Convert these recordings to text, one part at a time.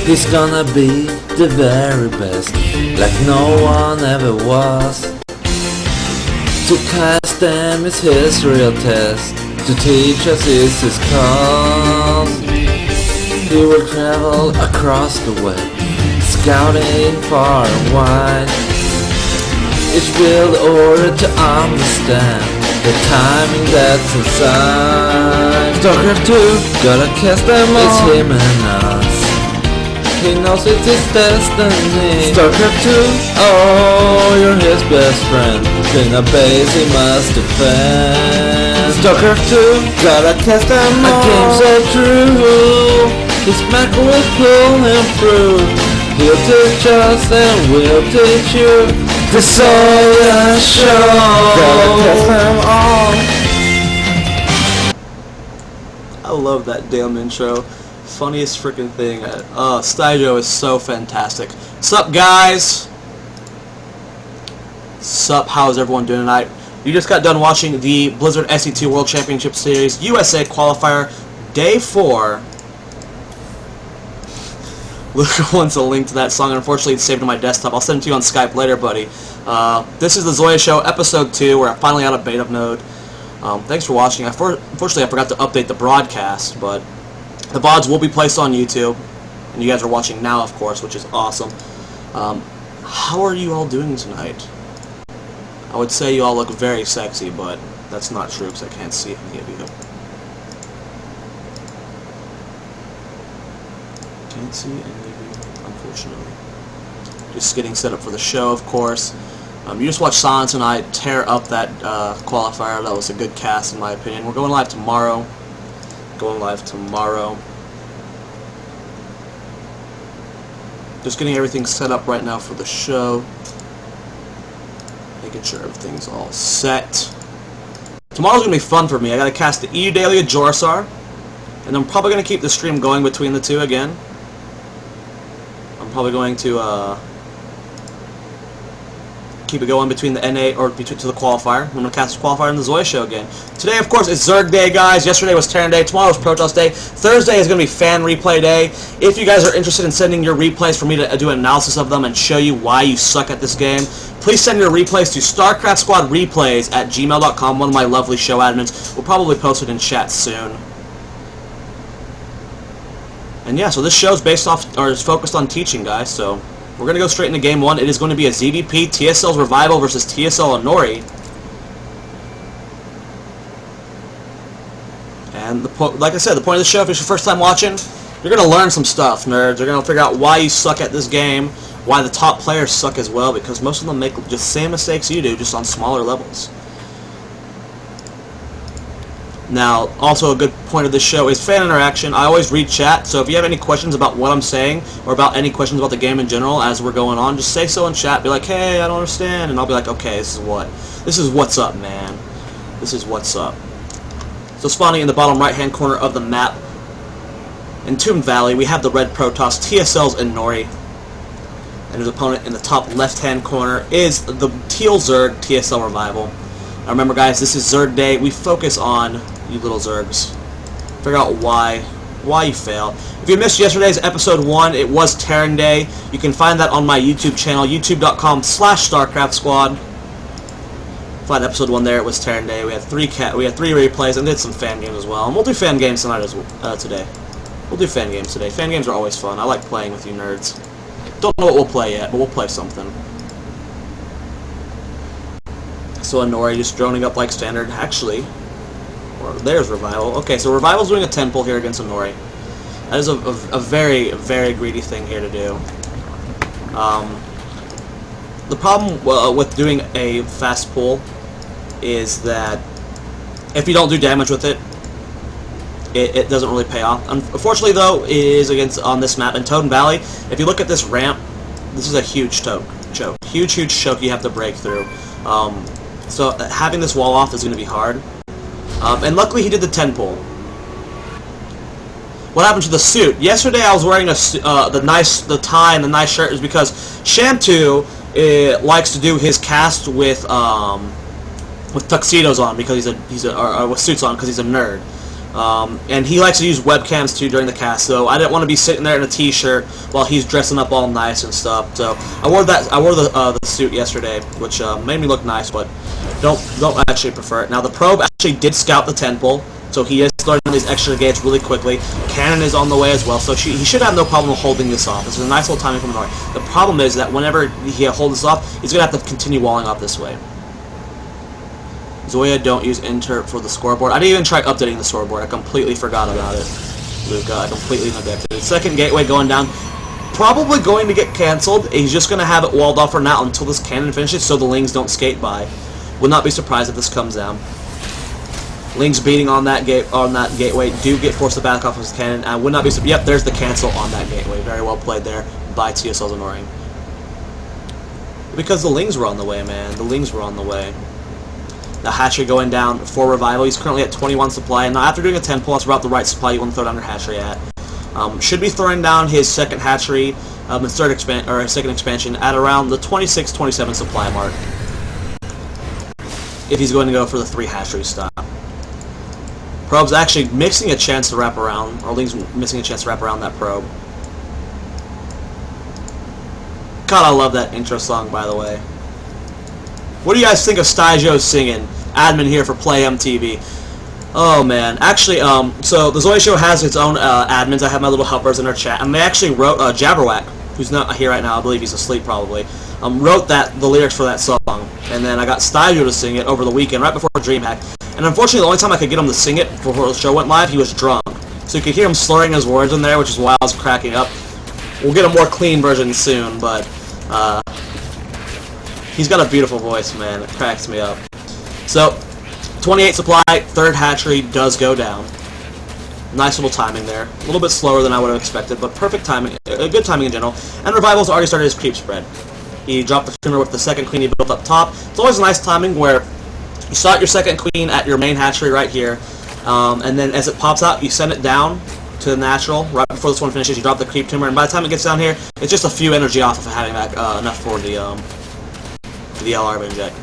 He's gonna be the very best, like no one ever was. To cast them is his real test, to teach us is his cause. He will travel across the web, scouting far and wide. Each build order to understand the timing that's inside. StarCraft 2, gotta cast them all. It's him and us. He knows it's his destiny. StarCraft 2, oh, you're his best friend. In a base he must defend. StarCraft 2, gotta cast them all. A game so true, his Mac will pull him through. He'll teach us and we'll teach you. The Zoia Show. Gotta cast them all. I love that damn intro. Funniest freaking thing. Styjo is so fantastic. Sup, guys? Sup, how's everyone doing tonight? You just got done watching the Blizzard SC2 World Championship Series USA Qualifier Day 4. Luca wants a link to that song. Unfortunately, it's saved on my desktop. I'll send it to you on Skype later, buddy. This is the Zoia Show, Episode 2. We're finally out of beta mode. Thanks for watching. Unfortunately, I forgot to update the broadcast, but the VODs will be placed on YouTube, and you guys are watching now, of course, which is awesome. How are you all doing tonight? I would say you all look very sexy, but that's not true because I can't see any of you. Can't see any of you, unfortunately. Just getting set up for the show, of course. You just watched Silence and I tear up that qualifier. That was a good cast, in my opinion. We're going live tomorrow. Just getting everything set up right now for the show. Making sure everything's all set. Tomorrow's going to be fun for me. I got to cast the EU Daily Jorsar. And I'm probably going to keep the stream going between the two again. I'm probably going to keep it going between the NA or to the qualifier. I'm going to cast the qualifier in the Zoia Show again. Today, of course, is Zerg Day, guys. Yesterday was Terran Day. Tomorrow is Protoss Day. Thursday is going to be Fan Replay Day. If you guys are interested in sending your replays for me to do an analysis of them and show you why you suck at this game, please send your replays to starcraftsquadreplays@gmail.com. One of my lovely show admins will probably post it in chat soon. And yeah, so this show is is focused on teaching, guys. So we're going to go straight into Game 1. It is going to be a ZVP, TSL's Revival versus TSL Nori. And like I said, the point of the show, if it's your first time watching, you're going to learn some stuff, nerds. You're going to figure out why you suck at this game, why the top players suck as well, because most of them make just the same mistakes you do, just on smaller levels. Now, also a good point of this show is fan interaction. I always read chat, so if you have any questions about what I'm saying, or about any questions about the game in general as we're going on, just say so in chat. Be like, hey, I don't understand, and I'll be like, okay, this is what's up, man. This is what's up. So spawning in the bottom right-hand corner of the map, in Tomb Valley, we have the red Protoss, TSL's and Nori. And his opponent in the top left-hand corner is the teal Zerg, TSL Revival. Now remember, guys, this is Zerg Day. We focus on you little Zergs. Figure out why you fail. If you missed yesterday's episode 1, it was Terran Day. You can find that on my YouTube channel, youtube.com/StarCraftSquad. Find episode 1 there. It was Terran Day. We had three replays and did some fan games as well. And we'll do fan games tonight today. We'll do fan games today. Fan games are always fun. I like playing with you nerds. Don't know what we'll play yet, but we'll play something. So Nori just droning up like standard. Actually, there's Revival. Okay, so Revival's doing a 10 pull here against Nori. That is a very, very greedy thing here to do. The problem with doing a fast pull is that if you don't do damage with it, it doesn't really pay off. Unfortunately, though, it is on this map in Totem Valley. If you look at this ramp, this is a huge choke. Huge choke you have to break through. So having this wall off is going to be hard. And luckily he did the 10 pull. What happened to the suit? Yesterday I was wearing the tie and the nice shirt is because Shamtu likes to do his cast with tuxedos on because with suits on because he's a nerd. And he likes to use webcams too during the cast, so I didn't want to be sitting there in a t-shirt while he's dressing up all nice and stuff. So I wore the suit yesterday, which made me look nice, but don't actually prefer it. Now the probe actually did scout the temple, so he is learning these extra gates really quickly. Cannon is on the way as well, so he should have no problem holding this off. This is a nice little timing from Nori. The problem is that whenever he holds this off, he's going to have to continue walling off this way. Zoia, don't use interp for the scoreboard. I didn't even try updating the scoreboard. I completely forgot about it. Luca, I completely neglected it. Second gateway going down. Probably going to get cancelled. He's just going to have it walled off for now until this cannon finishes so the Lings don't skate by. Would not be surprised if this comes down. Lings beating on that gateway do get forced to back off of his cannon. I would not be surprised. Yep, there's the cancel on that gateway. Very well played there by TSL Zenoring. Because the Lings were on the way, man. The Lings were on the way. The hatchery going down for Revival. He's currently at 21 supply, and now after doing a 10 pull, that's about the right supply you want to throw down your hatchery at. Should be throwing down his second hatchery, his second expansion at around the 26-27 supply mark. If he's going to go for the 3 hatchery stop. Probe's actually missing a chance to wrap around, or Ling's missing a chance to wrap around that probe. God, I love that intro song, by the way. What do you guys think of Stygio singing? Admin here for Play MTV. Oh man, actually, so the Zoia show has its own admins. I have my little helpers in our chat, and they actually wrote Jabberwack, who's not here right now. I believe he's asleep probably. Wrote the lyrics for that song, and then I got Stygio to sing it over the weekend, right before DreamHack. And unfortunately, the only time I could get him to sing it before the show went live, he was drunk. So you could hear him slurring his words in there, which is why I was cracking up. We'll get a more clean version soon, but he's got a beautiful voice, man. It cracks me up. So, 28 supply, 3rd hatchery does go down. Nice little timing there. A little bit slower than I would have expected, but perfect timing, good timing in general. And Revival's already started his creep spread. He dropped the tumor with the second queen he built up top. It's always a nice timing where you start your second queen at your main hatchery right here, and then as it pops out, you send it down to the natural. Right before this one finishes, you drop the creep tumor, and by the time it gets down here, it's just a few energy off of having that enough for the LR inject.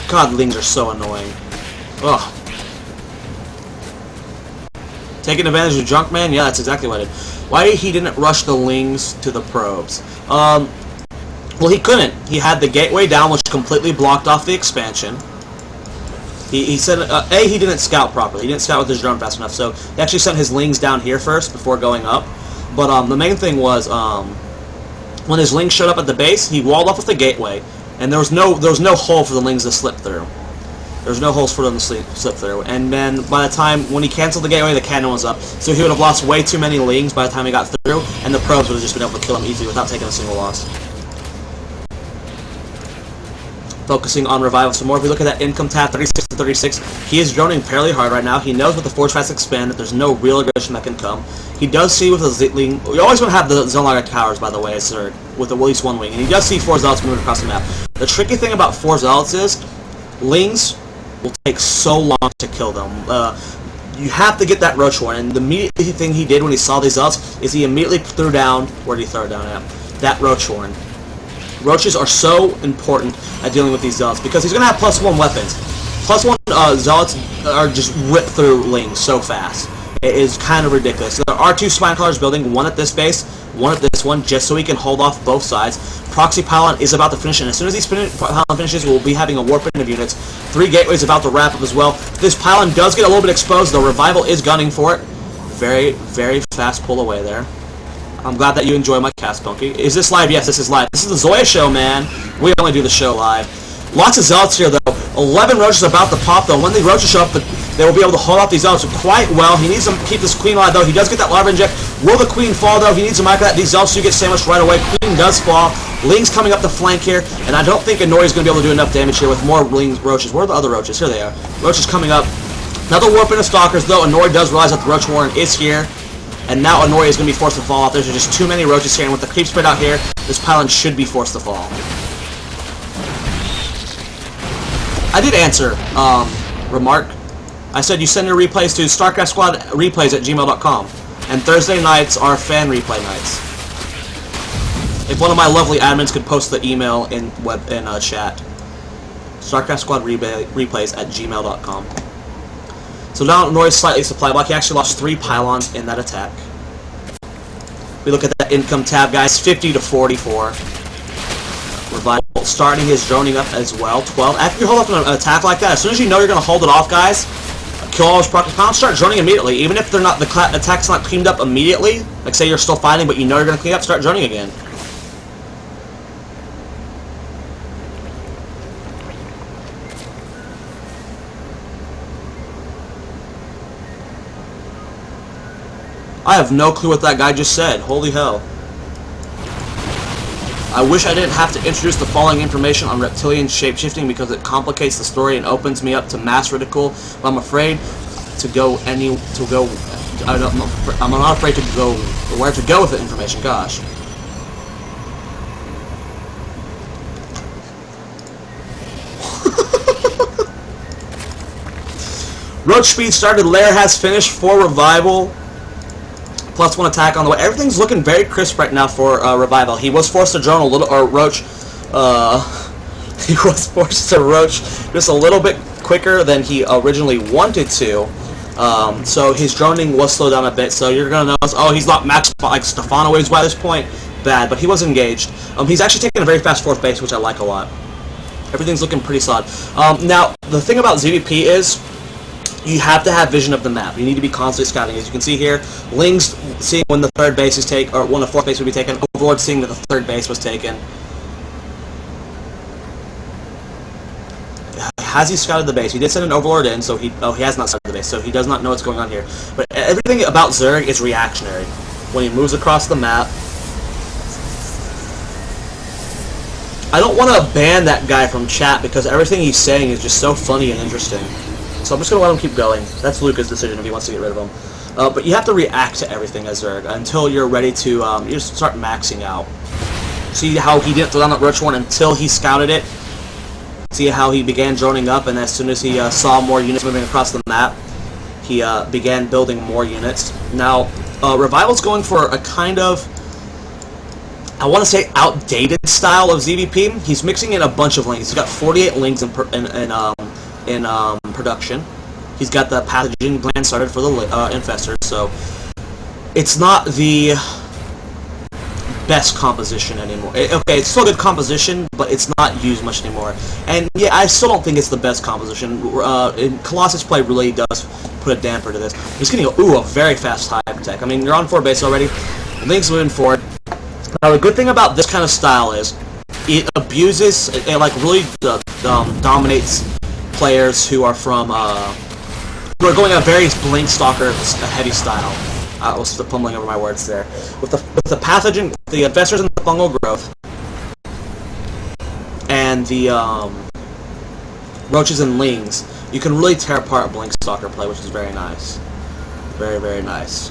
God, Lings are so annoying. Ugh. Taking advantage of Drunk Man? Yeah, that's exactly what I did. Why he didn't rush the Lings to the probes? Well, he couldn't. He had the gateway down, which completely blocked off the expansion. He said, A, he didn't scout properly. He didn't scout with his drone fast enough, so he actually sent his Lings down here first before going up. But the main thing was, when his Lings showed up at the base, he walled off with the gateway, and there was no hole for the Lings to slip through. There was no holes for them to slip through. And then by the time, when he canceled the gateway, the cannon was up, so he would have lost way too many Lings by the time he got through, and the probes would have just been able to kill him easily without taking a single loss. Focusing on Revival some more. If we look at that income tab, 36 to 36, he is droning fairly hard right now. He knows with the Forge Fast Expand that there's no real aggression that can come. He does see with the Zitling, we always want to have the Zonlager Towers, by the way, with at least one wing, and he does see 4 Zealots moving across the map. The tricky thing about 4 Zealots is, Lings will take so long to kill them. You have to get that Roach Horn, and the immediate thing he did when he saw these Zealots is he immediately threw down, where did he throw it down at? That Roach Horn. Roaches are so important at dealing with these Zealots because he's going to have +1 weapons. +1 Zealots are just ripped through Lings so fast. It is kind of ridiculous. There are 2 Spine Crawlers building, one at this base, one at this one, just so he can hold off both sides. Proxy Pylon is about to finish, and as soon as these Pylon finishes, we'll be having a warping of units. 3 Gateways about to wrap up as well. This Pylon does get a little bit exposed, though. Revival is gunning for it. Very, very fast pull away there. I'm glad that you enjoy my cast, Punky. Is this live? Yes, this is live. This is the Zoia show, man. We only do the show live. Lots of Zealots here, though. 11 Roaches about to pop, though. When the Roaches show up, they will be able to hold off these Zealots quite well. He needs to keep this Queen alive, though. He does get that Larva Inject. Will the Queen fall, though? He needs to micro that. These Zealots do get sandwiched right away. Queen does fall. Ling's coming up the flank here, and I don't think Inori is going to be able to do enough damage here with more Ling's Roaches. Where are the other Roaches? Here they are. Roaches coming up. Another warping of Stalkers, though. Inori does realize that the Roach Warren is here. And now Inori is going to be forced to fall off. There's just too many Roaches here, and with the creep spread out here, this Pylon should be forced to fall. I did answer, remark. I said you send your replays to StarcraftSquadReplays@gmail.com. And Thursday nights are fan replay nights. If one of my lovely admins could post the email in chat. StarcraftSquadReplays@gmail.com. So now Nori's slightly supply block. He actually lost 3 pylons in that attack. We look at that income tab, guys. 50 to 44. Revival starting his droning up as well. 12. After you hold up an attack like that, as soon as you know you're going to hold it off, guys, kill all those proc pounds, start droning immediately. Even if they're not the attack's not cleaned up immediately, like say you're still fighting but you know you're going to clean up, start droning again. I have no clue what that guy just said. Holy hell. I wish I didn't have to introduce the following information on reptilian shapeshifting because it complicates the story and opens me up to mass ridicule, but I'm afraid to go I'm not afraid to go where to go with the information, gosh. Roach speed started, Lair has finished for Revival. +1 attack on the way. Everything's looking very crisp right now for Revival. He was forced to drone a little, or Roach, he was forced to Roach just a little bit quicker than he originally wanted to. So his droning was slowed down a bit, so you're going to notice, oh, he's not maxed like Stefano waves by this point. Bad, but he was engaged. He's actually taking a very fast 4th base, which I like a lot. Everything's looking pretty solid. Now, the thing about ZVP is, you have to have vision of the map. You need to be constantly scouting. As you can see here, Ling's seeing when the 3rd base is taken, or when the 4th base would be taken. Overlord seeing that the 3rd base was taken. Has he scouted the base? He did send an Overlord in, so he has not scouted the base, so he does not know what's going on here. But everything about Zerg is reactionary. When he moves across the map, I don't want to ban that guy from chat because everything he's saying is just so funny and interesting. So I'm just going to let him keep going. That's Luca's decision if he wants to get rid of him. But you have to react to everything as Zerg until you're ready to you just start maxing out. See how he didn't throw down that Roach one until he scouted it? See how he began droning up, and as soon as he saw more units moving across the map, he began building more units. Now, Revival's going for a kind of, I want to say, outdated style of ZVP. He's mixing in a bunch of links. He's got 48 links in production. He's got the pathogen gland started for the infestors, so it's not the best composition anymore. Okay, it's still good composition, but it's not used much anymore. And yeah, I still don't think it's the best composition. Colossus play really does put a damper to this. He's getting a very fast hype tech. I mean, you're on 4 base already. Link's moving forward. Now, the good thing about this kind of style is it abuses, it like really dominates players who are from who are going a very Blink Stalker heavy style. I was fumbling over my words there. With the pathogen, the infestors and the fungal growth, and the roaches and lings, you can really tear apart Blink Stalker play, which is very nice. Very, very nice.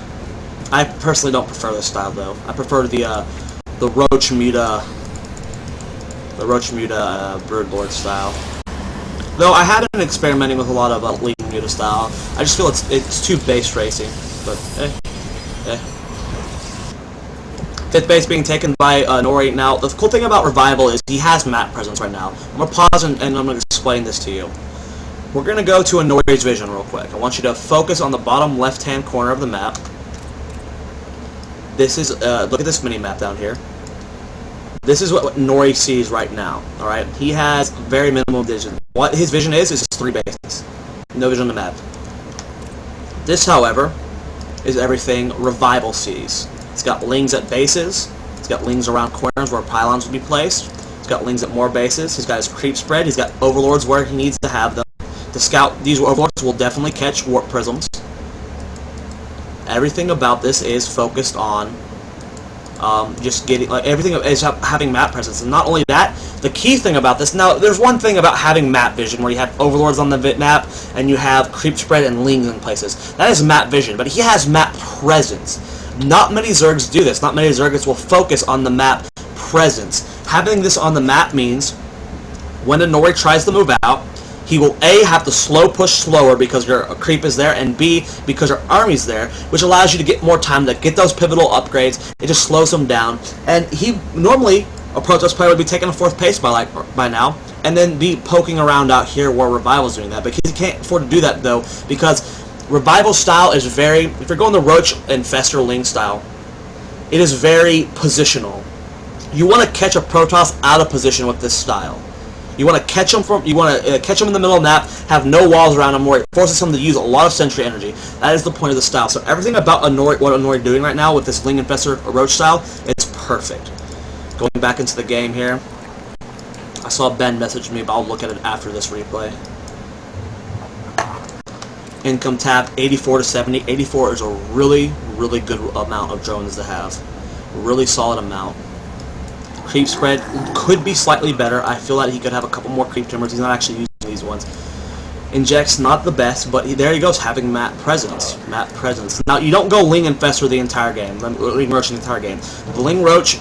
I personally don't prefer this style though. I prefer the Roach Muta Broodlord style. Though I have been experimenting with a lot of Lead Muta style. I just feel it's too base racing, but eh. 5th base being taken by Nori. Now, the cool thing about Revival is he has map presence right now. I'm going to pause and I'm going to explain this to you. We're going to go to a Nori's vision real quick. I want you to focus on the bottom left-hand corner of the map. This is, look at this mini-map down here. This is what Nori sees right now, alright? He has very minimal vision. What his vision is just 3 bases. No vision on the map. This, however, is everything Revival sees. It's got lings at bases. It's got lings around corners where pylons will be placed. It's got lings at more bases. He's got his creep spread. He's got overlords where he needs to have them. To scout, these overlords will definitely catch warp prisms. Everything about this is focused on just getting, like, everything is having map presence. And not only that, the key thing about this, now there's one thing about having map vision where you have overlords on the map and you have creep spread and lings in places. That is map vision, but he has map presence. Not many Zergs do this. Not many Zergs will focus on the map presence. Having this on the map means when a Nori tries to move out, he will A, have to slow push slower because your creep is there, and B, because your army's there, which allows you to get more time to get those pivotal upgrades. It just slows him down. And he normally, a Protoss player would be taking a 4th pace by now, and then be poking around out here where Revival's doing that. But he can't afford to do that though, because Revival style is very, if you're going the Roach Infestor Ling style, it is very positional. You want to catch a Protoss out of position with this style. You want to catch them in the middle of the map, have no walls around them where it forces them to use a lot of sentry energy. That is the point of the style. So everything about what Inori is doing right now with this Ling Infestor Roach style, it's perfect. Going back into the game here. I saw Ben message me, but I'll look at it after this replay. Income tab, 84 to 70. 84 is a really, really good amount of drones to have. Really solid amount. Creep spread could be slightly better. I feel that he could have a couple more creep timbers. He's not actually using these ones. Injects, not the best, but there he goes, having map presence. Map presence. Now, you don't go Ling Infestor the entire game. Ling Roach the entire game. The Ling Roach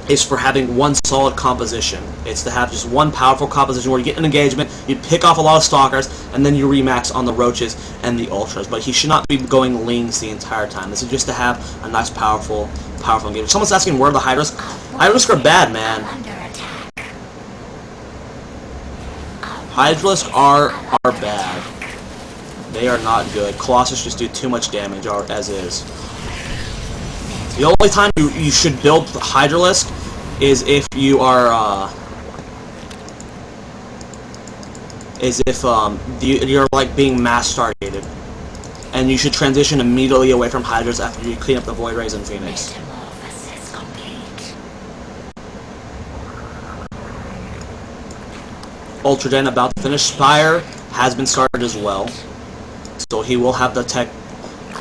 is for having one solid composition. It's to have just one powerful composition where you get an engagement, you pick off a lot of stalkers, and then you remax on the Roaches and the Ultras. But he should not be going Lings the entire time. This is just to have a nice, powerful engagement. Someone's asking where are the Hydras? Hydras are bad, man. Hydras are bad. They are not good. Colossus just do too much damage as is. The only time you should build Hydralisk is if you are you're like being mass stargated, and you should transition immediately away from Hydras after you clean up the Void Rays and Phoenix. Ultra Den about to finish. Spire has been started as well, so he will have the tech.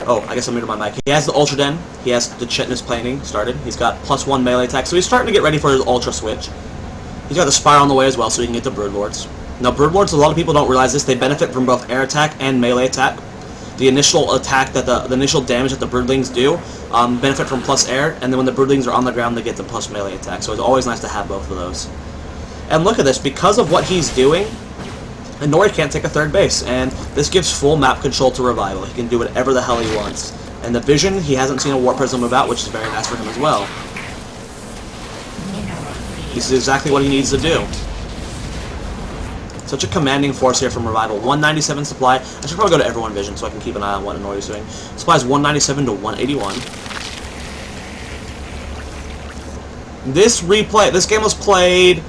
Oh, I guess I muted my mic. He has the Ultra Den. He has the Chitinous Planing started. He's got +1 melee attack, so he's starting to get ready for his Ultra switch. He's got the Spire on the way as well, so he can get the Broodlords. Now, Broodlords, a lot of people don't realize this. They benefit from both air attack and melee attack. The initial attack that the initial damage that the Broodlings do benefit from plus air, and then when the Broodlings are on the ground, they get the plus melee attack. So it's always nice to have both of those. And look at this, because of what he's doing, Inori can't take a third base, and this gives full map control to Revival. He can do whatever the hell he wants. And the Vision, he hasn't seen a Warp Prism move out, which is very nice for him as well. This is exactly what he needs to do. Such a commanding force here from Revival. 197 supply. I should probably go to Everyone Vision so I can keep an eye on what Inori's doing. Supply is 197 to 181. This game was played,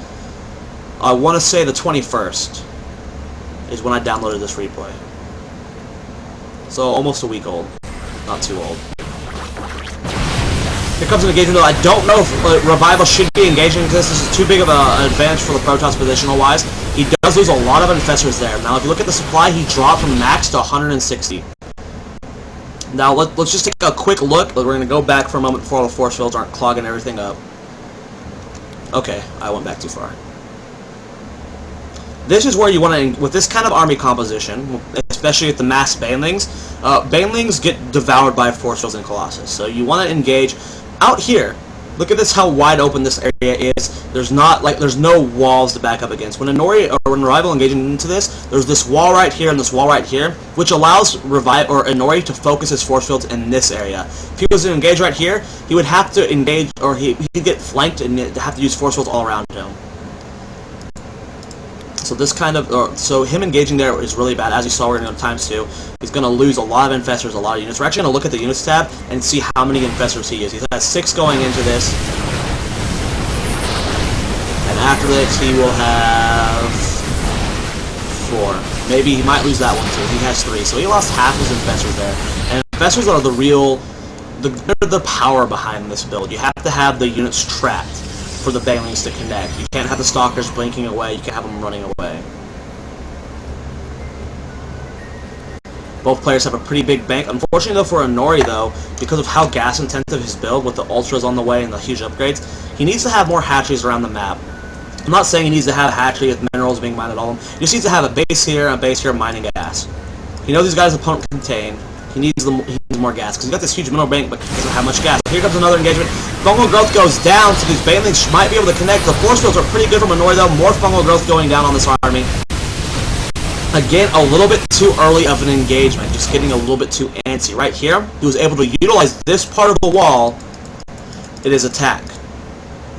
I want to say the 21st is when I downloaded this replay. So almost a week old. Not too old. Here comes an engagement, though. I don't know if Revival should be engaging because this is too big of an advantage for the Protoss positional-wise. He does lose a lot of Infestors there. Now, if you look at the supply, he dropped from max to 160. Now, let's just take a quick look. We're going to go back for a moment before all the force fields aren't clogging everything up. Okay, I went back too far. This is where you want to, with this kind of army composition, especially with the mass Banelings, Banelings get devoured by Force Fields and Colossus. So you want to engage out here. Look at this, how wide open this area is. There's no walls to back up against. When Inori or when Revival engaging into this, there's this wall right here and this wall right here, which allows Inori to focus his force fields in this area. If he was to engage right here, he would have to engage, or he'd get flanked and have to use force fields all around him. So this kind of, so him engaging there is really bad. As you saw, we're going to go ×2. He's going to lose a lot of Infestors, a lot of units. We're actually going to look at the units tab and see how many Infestors he uses. He has 6 going into this. And after this, he will have 4. Maybe he might lose that one too. He has 3. So he lost half his Infestors there. And Infestors are the real, they're the power behind this build. You have to have the units trapped for the Banelings to connect. You can't have the Stalkers blinking away, you can't have them running away. Both players have a pretty big bank. Unfortunately though for Inori though, because of how gas intensive his build with the Ultras on the way and the huge upgrades, he needs to have more hatcheries around the map. I'm not saying he needs to have a hatchery with minerals being mined at all. He just needs to have a base here and a base here mining gas. He knows these guys' opponent contain. He needs more gas, because he's got this huge mineral bank, but he doesn't have much gas. Here comes another engagement. Fungal growth goes down, so these Banelings might be able to connect. The force fields are pretty good from Inori, though. More fungal growth going down on this army. Again, a little bit too early of an engagement, just getting a little bit too antsy. Right here, he was able to utilize this part of the wall in his attack,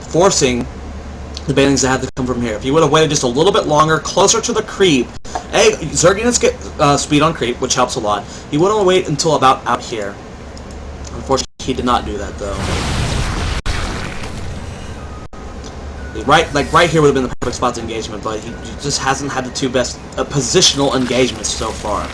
forcing the banelings that have to come from here. If he would have waited just a little bit longer, closer to the creep, Zerg units get speed on creep, which helps a lot. He would have waited until about out here. Unfortunately, he did not do that, though. Right here would have been the perfect spot to engagement, but he just hasn't had the two best positional engagements so far.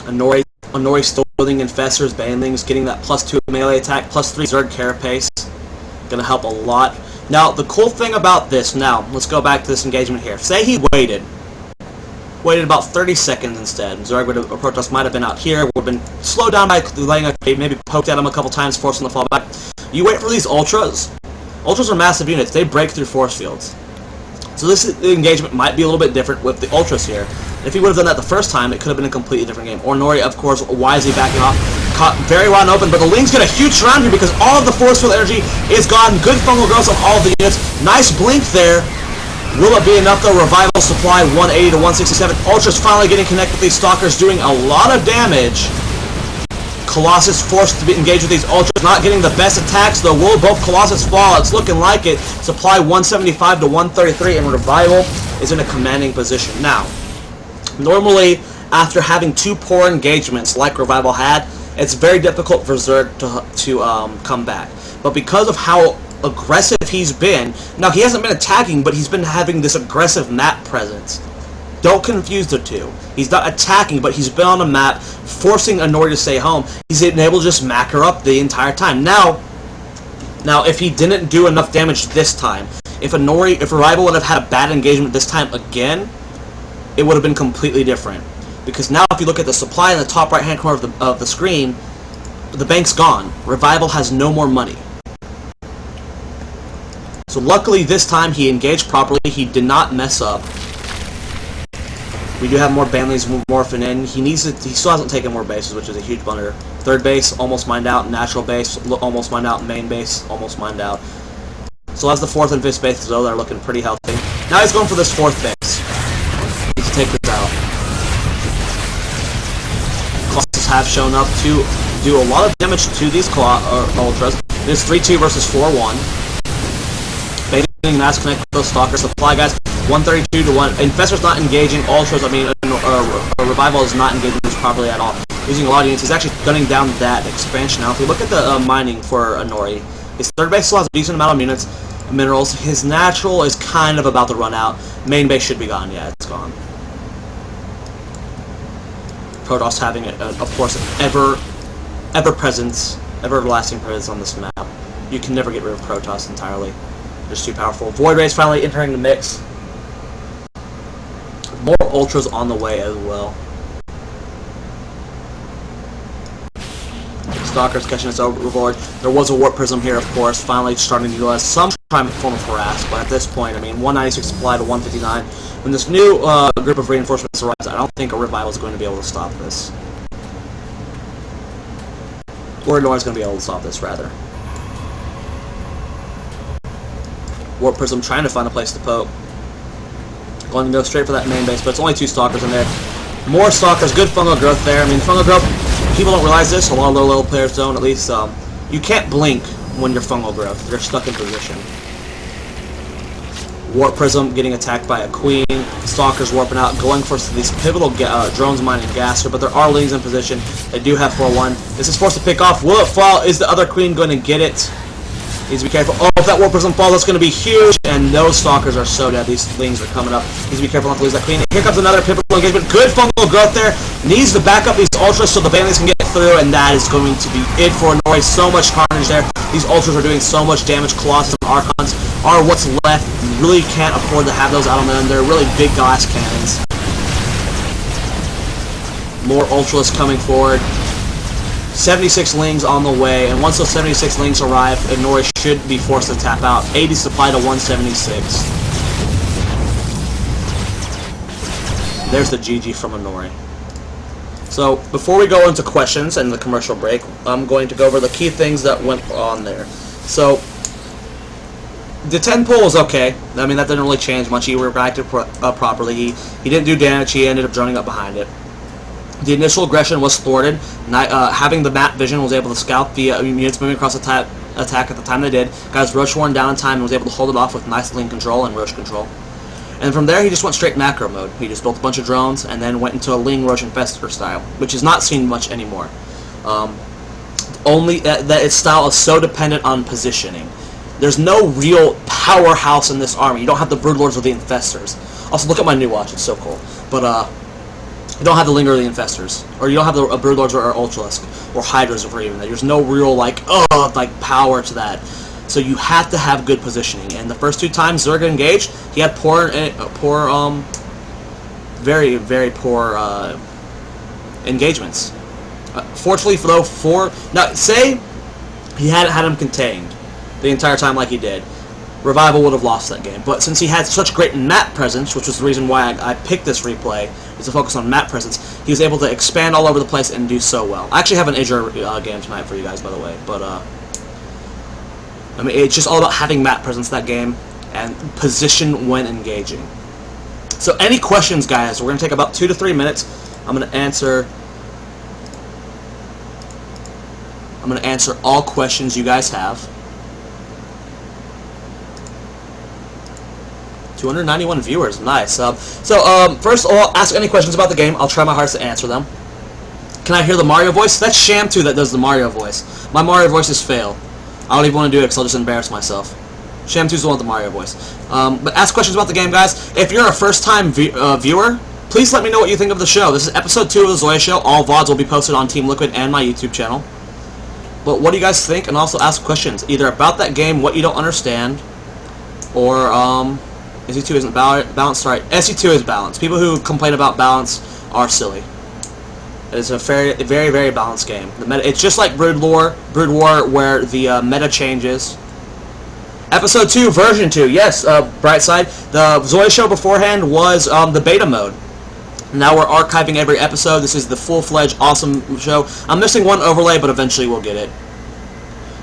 Honori still building Infestors, Banelings, getting that +2 melee attack, +3 Zerg Carapace. Gonna help a lot. Now, the cool thing about this, let's go back to this engagement here. Say he waited about 30 seconds instead. Zerg would have, Protoss might have been out here, would have been slowed down by laying a creep, maybe poked at him a couple times, forcing the fall back. You wait for these Ultras. Ultras are massive units. They break through force fields. So this engagement might be a little bit different with the Ultras here. If he would have done that the first time, it could have been a completely different game. Or Nori, of course, wisely backing off. Caught very wide open, but the Lings get a huge surround here because all of the force field energy is gone. Good fungal growth on all of the units. Nice blink there. Will it be enough though? Revival supply 180 to 167. Ultra's finally getting connected with these Stalkers, doing a lot of damage. Colossus forced to be engaged with these Ultras, not getting the best attacks though. Will both Colossus fall? It's looking like it. Supply 175 to 133, and Revival is in a commanding position. Now, normally, after having two poor engagements like Revival had, it's very difficult for Zerg to come back. But because of how aggressive he's been, now he hasn't been attacking, but he's been having this aggressive map presence. Don't confuse the two. He's not attacking, but he's been on the map, forcing Honori to stay home. He's been able to just mack her up the entire time. Now, if he didn't do enough damage this time, if Revival would have had a bad engagement this time again, it would have been completely different. Because now if you look at the supply in the top right-hand corner of the screen, the bank's gone. Revival has no more money. So luckily this time he engaged properly. He did not mess up. We do have more Banelings morphing in. He still hasn't taken more bases, which is a huge blunder. Third base, almost mined out. Natural base, almost mined out. Main base, almost mined out. So that's the fourth and fifth bases, though. They're looking pretty healthy. Now he's going for this fourth base. He needs to take this out. Colossus have shown up to do a lot of damage to these Ultras. It is 3-2 versus 4-1. Mass connect with those Stalkers. Supply guys, 132 to 1. Infestor's not engaging. Ultras, Revival is not engaging this properly at all. Using a lot of units. He's actually gunning down that expansion. Now, if we look at the mining for Honori, his third base still has a decent amount of units, minerals. His natural is kind of about to run out. Main base should be gone. Yeah, it's gone. Protoss having, of course, everlasting presence on this map. You can never get rid of Protoss entirely. Just too powerful. Void Rays finally entering the mix. More Ultras on the way as well. Stalkers catching its reward. There was a Warp Prism here, of course, finally starting to utilize some form of harass, but at this point, I mean, 196 supply to 159. When this new group of reinforcements arrives, I don't think a Revival is going to be able to stop this. Or Nora is going to be able to stop this, rather. Warp Prism trying to find a place to poke. Going to go straight for that main base, but it's only two Stalkers in there. More Stalkers, good fungal growth there. I mean, fungal growth, people don't realize this, a lot of low-level players don't, at least. You can't blink when you're fungal growth. You're stuck in position. Warp Prism getting attacked by a Queen. Stalkers warping out, going for these pivotal drones mining Gaster, but there are Lings in position. They do have 4-1. This is forced to pick off. Will it fall? Is the other Queen going to get it? Needs to be careful. Oh, if that Warp Prism falls, that's going to be huge. And those Stalkers are so dead. These Lings are coming up. Needs to be careful not to lose that Queen. Here comes another pivotal engagement. Good fungal growth there. Needs to back up these Ultras so the Banelings can get through. And that is going to be it for Honori. So much carnage there. These Ultras are doing so much damage. Colossus and Archons are what's left. You really can't afford to have those out on them. They're really big glass cannons. More Ultras coming forward. 76 Lings on the way, and once those 76 Lings arrive, Honori should be forced to tap out. 80 supply to 176. There's the GG from Honori. So, before we go into questions and the commercial break, I'm going to go over the key things that went on there. So, the 10 pull was okay. I mean, that didn't really change much. He reacted properly. He didn't do damage. He ended up droning up behind it. The initial aggression was thwarted. Having the map vision, was able to scout the units moving across attack at the time they did. Got his Roche Warren down in time and was able to hold it off with nice link control and Roche control. And from there, he just went straight macro mode. He just built a bunch of drones and then went into a Ling, Roche, Infestor style, which is not seen much anymore. Only that its style is so dependent on positioning. There's no real powerhouse in this army. You don't have the Broodlords or the Infestors. Also, look at my new watch. It's so cool. But, you don't have the Ling or the Infestors. Or you don't have the Broodlords or Ultralisk. Or Hydras or even that. There's no real, like power to that. So you have to have good positioning. And the first 2 times Zerg engaged, he had very, very poor, engagements. Fortunately, though, now, say he hadn't had him contained the entire time like he did, Revival would have lost that game. But since he had such great map presence, which was the reason why I picked this replay, is to focus on map presence, he was able to expand all over the place and do so well. I actually have an Azure game tonight for you guys, by the way. But, I mean, it's just all about having map presence that game and position when engaging. So any questions, guys? We're going to take about 2 to 3 minutes. I'm going to answer all questions you guys have. 291 viewers, nice. First of all, ask any questions about the game. I'll try my hardest to answer them. Can I hear the Mario voice? That's Sham2 that does the Mario voice. My Mario voice is fail. I don't even want to do it because I'll just embarrass myself. Sham2's the one with the Mario voice. But ask questions about the game, guys. If you're a first-time viewer, please let me know what you think of the show. This is episode 2 of the Zoia Show. All VODs will be posted on Team Liquid and my YouTube channel. But what do you guys think? And also ask questions, either about that game, what you don't understand, or, SE2 isn't balanced, right? SE2 is balanced. People who complain about balance are silly. It's a very, very, very balanced game. It's just like Brood War, where the meta changes. Episode 2, version 2, yes, Brightside. The Zoia Show beforehand was the beta mode. Now we're archiving every episode. This is the full-fledged, awesome show. I'm missing one overlay, but eventually we'll get it.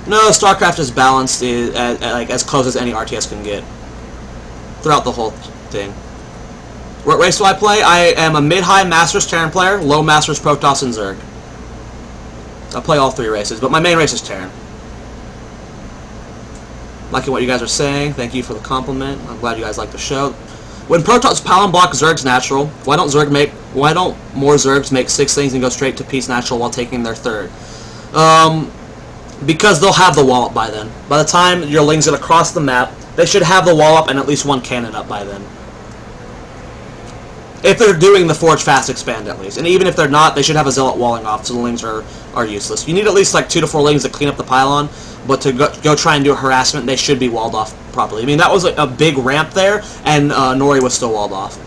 No, StarCraft is balanced, like as close as any RTS can get throughout the whole thing. What race do I play? I am a mid-high Masters Terran player, low Masters Protoss and Zerg. I play all 3 races, but my main race is Terran. Liking what you guys are saying. Thank you for the compliment. I'm glad you guys like the show. When Protoss Palin block Zerg's natural, why don't more Zergs make 6 things and go straight to Peace natural while taking their 3rd? Because they'll have the wall up by then. By the time your Lings get across the map, they should have the wall up and at least 1 cannon up by then. If they're doing the Forge Fast Expand at least. And even if they're not, they should have a Zealot walling off so the Lings are useless. You need at least like 2 to 4 Lings to clean up the pylon, but to go try and do a harassment, they should be walled off properly. I mean, that was like a big ramp there, and Nori was still walled off.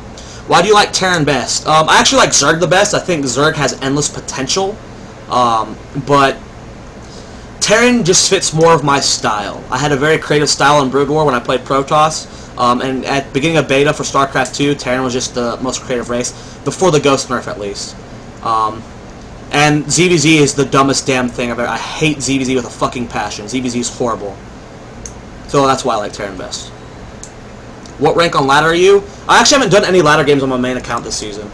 Why do you like Terran best? I actually like Zerg the best. I think Zerg has endless potential, but Terran just fits more of my style. I had a very creative style in Brood War when I played Protoss, and at the beginning of beta for StarCraft 2, Terran was just the most creative race, before the Ghost nerf at least. And ZVZ is the dumbest damn thing I've ever. I hate ZVZ with a fucking passion. ZVZ is horrible. So that's why I like Terran best. What rank on ladder are you? I actually haven't done any ladder games on my main account this season.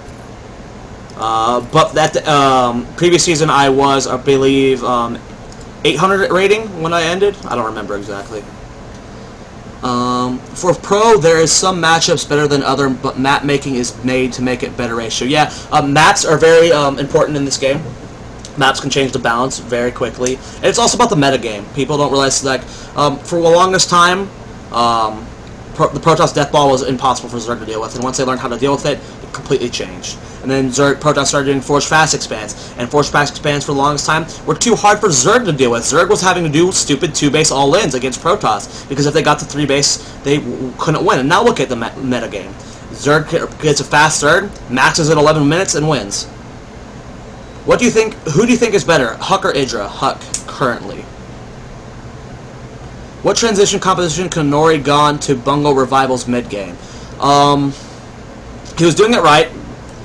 But that previous season I was, I believe, 800 rating when I ended. I don't remember exactly. For Pro, there is some matchups better than other, but map making is made to make it better ratio. Yeah, maps are very important in this game. Maps can change the balance very quickly. And it's also about the meta game. People don't realize, like, for the longest time, the Protoss Death Ball was impossible for Zerg to deal with, and once they learned how to deal with it, it completely changed. And then Protoss started doing Forge Fast Expands, and Forge Fast Expands for the longest time were too hard for Zerg to deal with. Zerg was having to do stupid 2-base all-ins against Protoss, because if they got to 3-base, they couldn't win. And now look at the meta game. Zerg gets a fast Zerg, maxes at 11 minutes, and wins. What do you think? Who do you think is better, Huck or Idra? Huck, currently. What transition composition can Nori gone to Bungo Revival's mid-game? He was doing it right.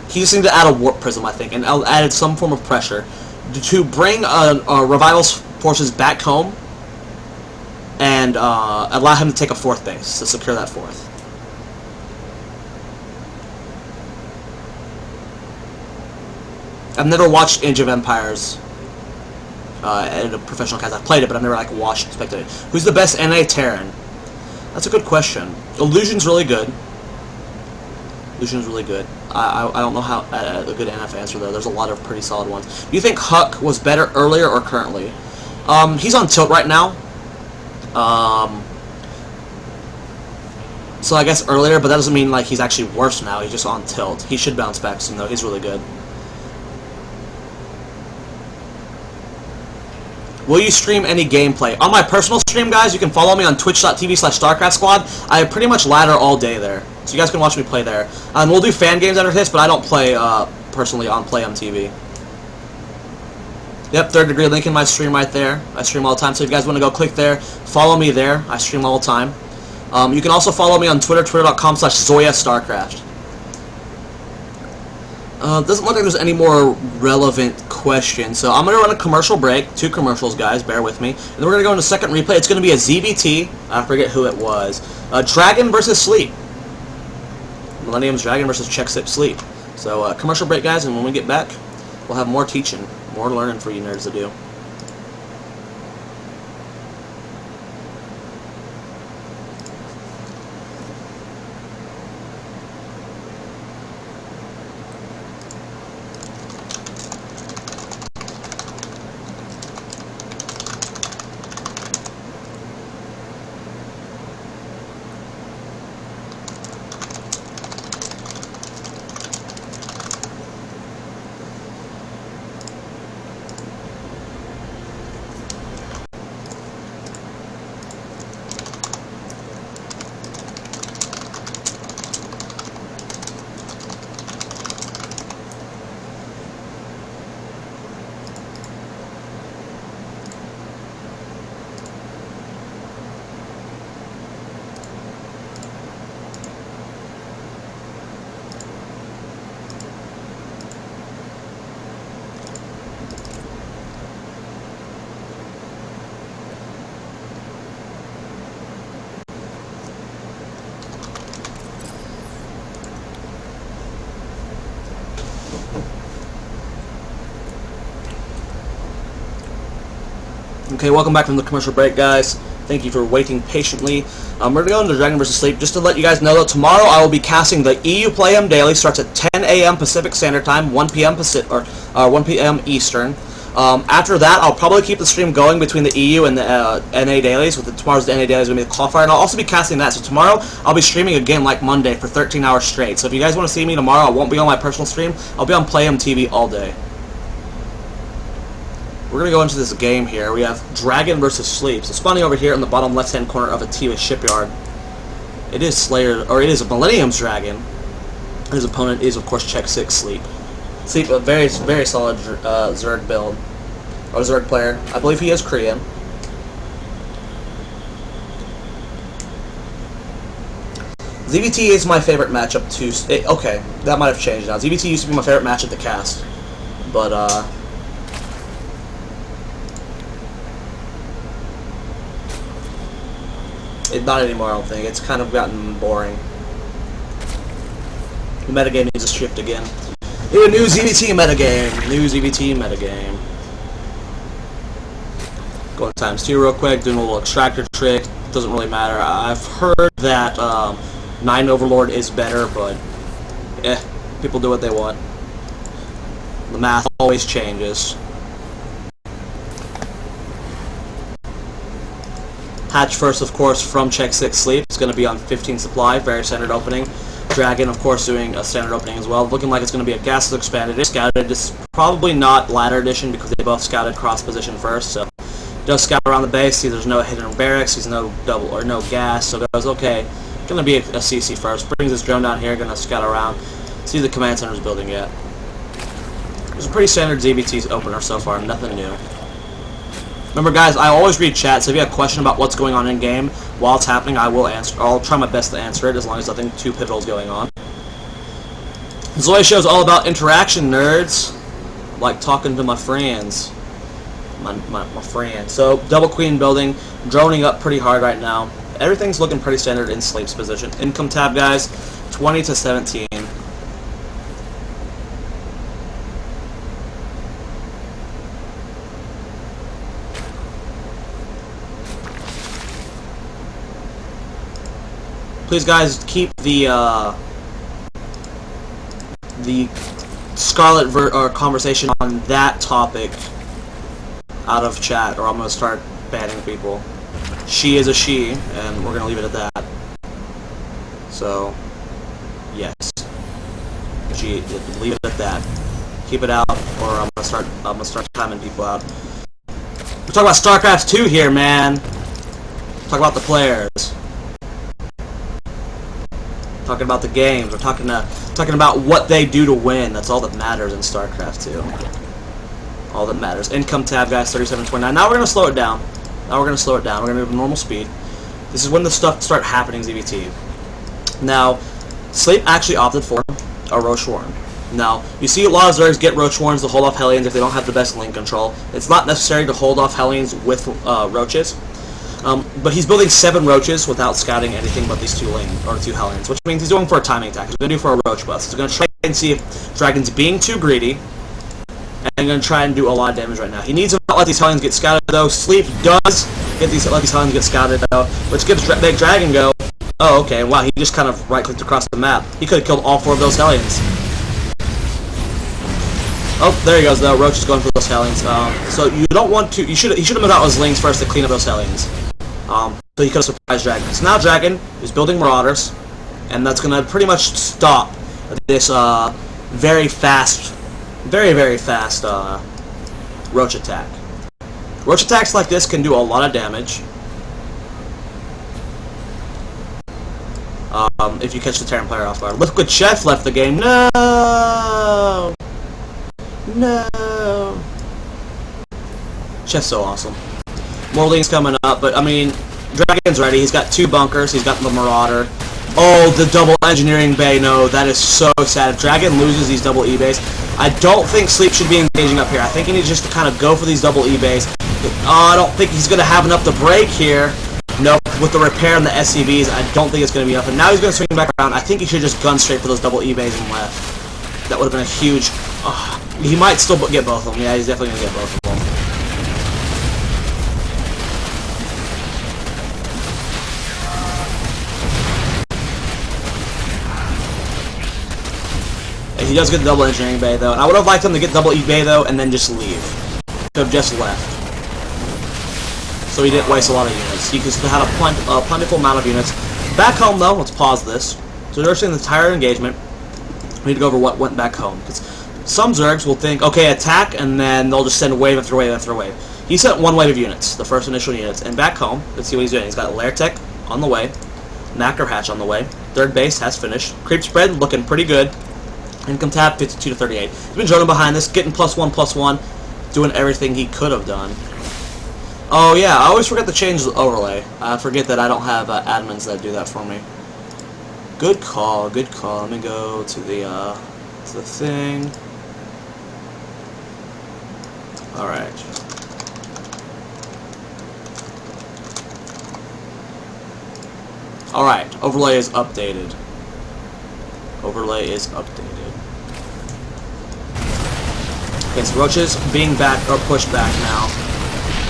He just needed to add a Warp Prism, I think, and added some form of pressure to bring Revival's forces back home and allow him to take a 4th base to secure that 4th. I've never watched Age of Empires in a professional cast. I've played it, but I've never like watched and spectated. Who's the best NA Terran? That's a good question. Illusion's really good. Illusion's really good. I don't know how a good NF answer there. There's a lot of pretty solid ones. Do you think Huck was better earlier or currently? He's on tilt right now. So I guess earlier, but that doesn't mean like he's actually worse now. He's just on tilt. He should bounce back soon though. He's really good. Will you stream any gameplay? On my personal stream, guys, you can follow me on twitch.tv/StarCraftSquad. I pretty much ladder all day there. So you guys can watch me play there. We'll do fan games after this, but I don't play personally on PlayMTV. Yep, Third Degree link in my stream right there. I stream all the time, so if you guys want to go click there, follow me there. I stream all the time. You can also follow me on Twitter, twitter.com/ZoiaStarcraft. Doesn't look like there's any more relevant questions, so I'm going to run a commercial break. 2 commercials, guys, bear with me. And then we're going to go into second replay. It's going to be a ZBT. I forget who it was. Dragon versus Sleep. Millennium's Dragon versus Check Sip Sleep. So, commercial break, guys, and when we get back, we'll have more teaching, more learning for you nerds to do. Okay, welcome back from the commercial break, guys. Thank you for waiting patiently. We're going to go into Dragon vs. Sleep. Just to let you guys know, though, tomorrow I will be casting the EU Play M Daily. Starts at 10 a.m. Pacific Standard Time, 1 p.m. Pacific, or 1 p.m. Eastern. After that, I'll probably keep the stream going between the EU and the NA Dailies. Tomorrow's NA Dailies going to be the qualifier, and I'll also be casting that. So tomorrow, I'll be streaming again like Monday for 13 hours straight. So if you guys want to see me tomorrow, I won't be on my personal stream. I'll be on Play M TV all day. We're going to go into this game here. We have Dragon versus Sleep. So spawning over here in the bottom left-hand corner of a Tiva shipyard. It is Slayer, or it is a Millennium's Dragon. His opponent is, of course, Check 6 Sleep. Sleep, a very, very solid Zerg build. Or Zerg player. I believe he is Korean. ZVT is my favorite matchup to... okay, that might have changed now. ZVT used to be my favorite matchup to cast. But, not anymore, I don't think. It's kind of gotten boring. The metagame needs to shift again. New ZVT metagame. New ZVT metagame. Going ×2 real quick, doing a little extractor trick. Doesn't really matter. I've heard that 9 Overlord is better, but people do what they want. The math always changes. Hatch first, of course, from Check 6 Sleep. It's going to be on 15 supply, very standard opening. Dragon, of course, doing a standard opening as well. Looking like it's going to be a gases expanded. It's scouted. It's probably not ladder edition because they both scouted cross position first. So does scout around the base. See, there's no hidden barracks. There's no double or no gas. So goes okay. Going to be a CC first. Brings his drone down here. Going to scout around. See the command center's building yet. It's a pretty standard ZBT opener so far. Nothing new. Remember, guys, I always read chat, so if you have a question about what's going on in game while it's happening, I will answer. I'll try my best to answer it as long as nothing too pivotal is going on. Zoia show is all about interaction, nerds. Like talking to my friends. My friends. So, double queen building, droning up pretty hard right now. Everything's looking pretty standard in Sleep's position. Income tab, guys, 20 to 17. Please, guys, keep the Scarlet conversation on that topic out of chat, or I'm gonna start banning people. She is a she, and we're gonna leave it at that. So, yes, leave it at that. Keep it out, or I'm gonna start timing people out. We're talking about StarCraft 2 here, man. Talk about the players. Talking about the games. We're talking about what they do to win. That's all that matters in StarCraft 2. All that matters. Income tab, guys, 3729. Now we're gonna slow it down. We're gonna move to normal speed. This is when the stuff start happening, ZBT. Now, Sleep actually opted for a Roche Warren. Now, you see a lot of Zergs get Roche Warrens to hold off Hellions if they don't have the best lane control. It's not necessary to hold off Hellions with Roaches. But he's building 7 Roaches without scouting anything but these 2 Hellions, which means he's going for a timing attack. He's going to do for a Roach bust. He's going to try and see if Dragon's being too greedy, and going to try and do a lot of damage right now. He needs to not let these Hellions get scouted, though. Sleep does let these Hellions get scouted, though, which gives Big Dragon go, oh, okay, wow, he just kind of right-clicked across the map. He could have killed all 4 of those Hellions. Oh, there he goes, though. Roach is going for those Hellions. So you don't want to... He should have moved out his Lings first to clean up those Hellions. So he could have surprised Dragon. So now Dragon is building Marauders, and that's going to pretty much stop this very, very fast Roach attack. Roach attacks like this can do a lot of damage. If you catch the Terran player off guard. Liquid Chef left the game. No! No! Chef's so awesome. More Lings coming up, but I mean, Dragon's ready. He's got 2 bunkers. He's got the Marauder. Oh, the double engineering bay. No, that is so sad. If Dragon loses these double E-bays, I don't think Sleep should be engaging up here. I think he needs just to kind of go for these double E-bays. I don't think he's going to have enough to break here. No, with the repair and the SCVs, I don't think it's going to be enough. And now he's going to swing back around. I think he should just gun straight for those double E-bays and left. That would have been a huge... he might still get both of them. Yeah, he's definitely going to get both of them. And he does get the double engineering bay, though. And I would have liked him to get double E-bay, though, and then just leave. Could have just left. So he didn't waste a lot of units. He just had a plentiful amount of units. Back home, though, let's pause this. So during the entire engagement, we need to go over what went back home. Because some Zergs will think, okay, attack, and then they'll just send wave after wave after wave. He sent 1 wave of units, the first initial units. And back home, let's see what he's doing. He's got Lair Tech on the way, Knacker Hatch on the way, 3rd base has finished, Creep Spread looking pretty good, Income Tab 52 to 38. He's been droning behind this, getting +1/+1, doing everything he could have done. Oh yeah, I always forget to change the overlay. I forget that I don't have admins that do that for me. Good call, good call. Let me go to the thing. Alright. Alright, overlay is updated. Overlay is updated. Okay, so Roaches being back, or pushed back now.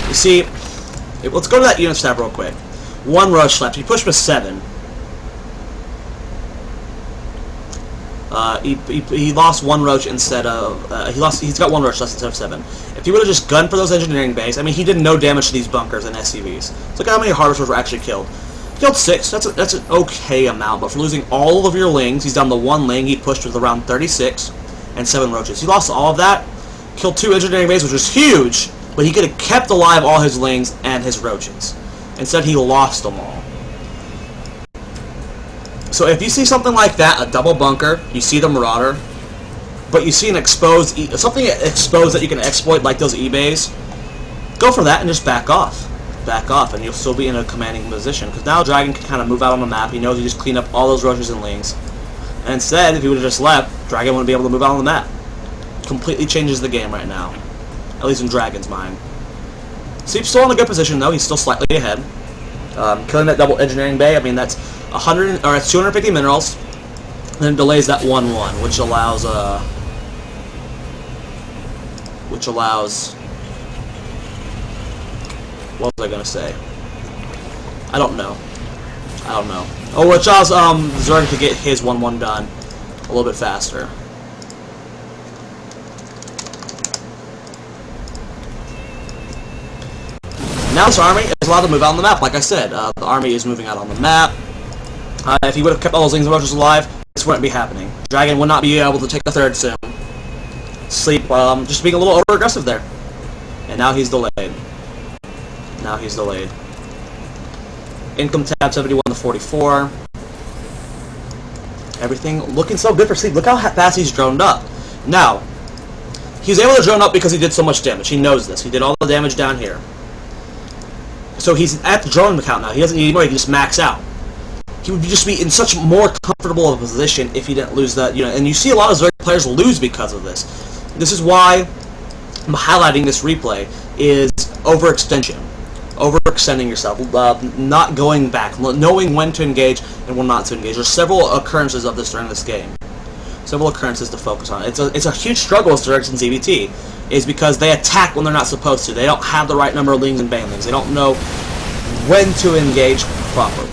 You see, let's go to that unit tab real quick. 1 Roach left. He pushed with 7. He lost 1 Roach instead of he's got 1 Roach less instead of 7. If he would have just gunned for those engineering bays, I mean, he did no damage to these bunkers and SCVs. So look at how many harvesters were actually killed. Killed 6. That's an okay amount, but for losing all of your Lings, he's down to 1 Ling. He pushed with around 36 and 7 Roaches. He lost all of that. Killed 2 engineering bays, which was huge. But he could have kept alive all his Lings and his Roaches. Instead, he lost them all. So if you see something like that, a double bunker, you see the Marauder, but you see an exposed, something exposed that you can exploit like those eBays, go for that and just back off. Back off, and you'll still be in a commanding position. Because now Dragon can kind of move out on the map. He knows he just clean up all those Roaches and Lings. And instead, if he would have just left, Dragon wouldn't be able to move out on the map. Completely changes the game right now. At least in Dragon's mind. Sleep's still in a good position though. He's still slightly ahead. Killing that double engineering bay. I mean, that's 250 minerals. And then delays that 1/1, which allows what was I gonna say? I don't know. Oh, which allows Zerg to get his 1-1 done a little bit faster. Now this army is allowed to move out on the map. Like I said, the army is moving out on the map. If he would have kept all those Lings and Roaches alive, this wouldn't be happening. Dragon would not be able to take the third soon. Sleep, just being a little over-aggressive there. And now he's delayed. Now he's delayed. Income tab 71 to 44. Everything looking so good for Sleep. Look how fast he's droned up. Now, he's able to drone up because he did so much damage. He knows this. He did all the damage down here. So he's at the drone count now. He doesn't need more. He can just max out. He would just be in such more comfortable of a position if he didn't lose that. And you see a lot of Zerg players lose because of this. This is why I'm highlighting this replay is overextension. Overextending yourself, not going back, knowing when to engage and when not to engage. There's several occurrences of this during this game. Several occurrences to focus on. It's a huge struggle with Zergs in ZVT, is because they attack when they're not supposed to. They don't have the right number of Lings and Banelings. They don't know when to engage properly.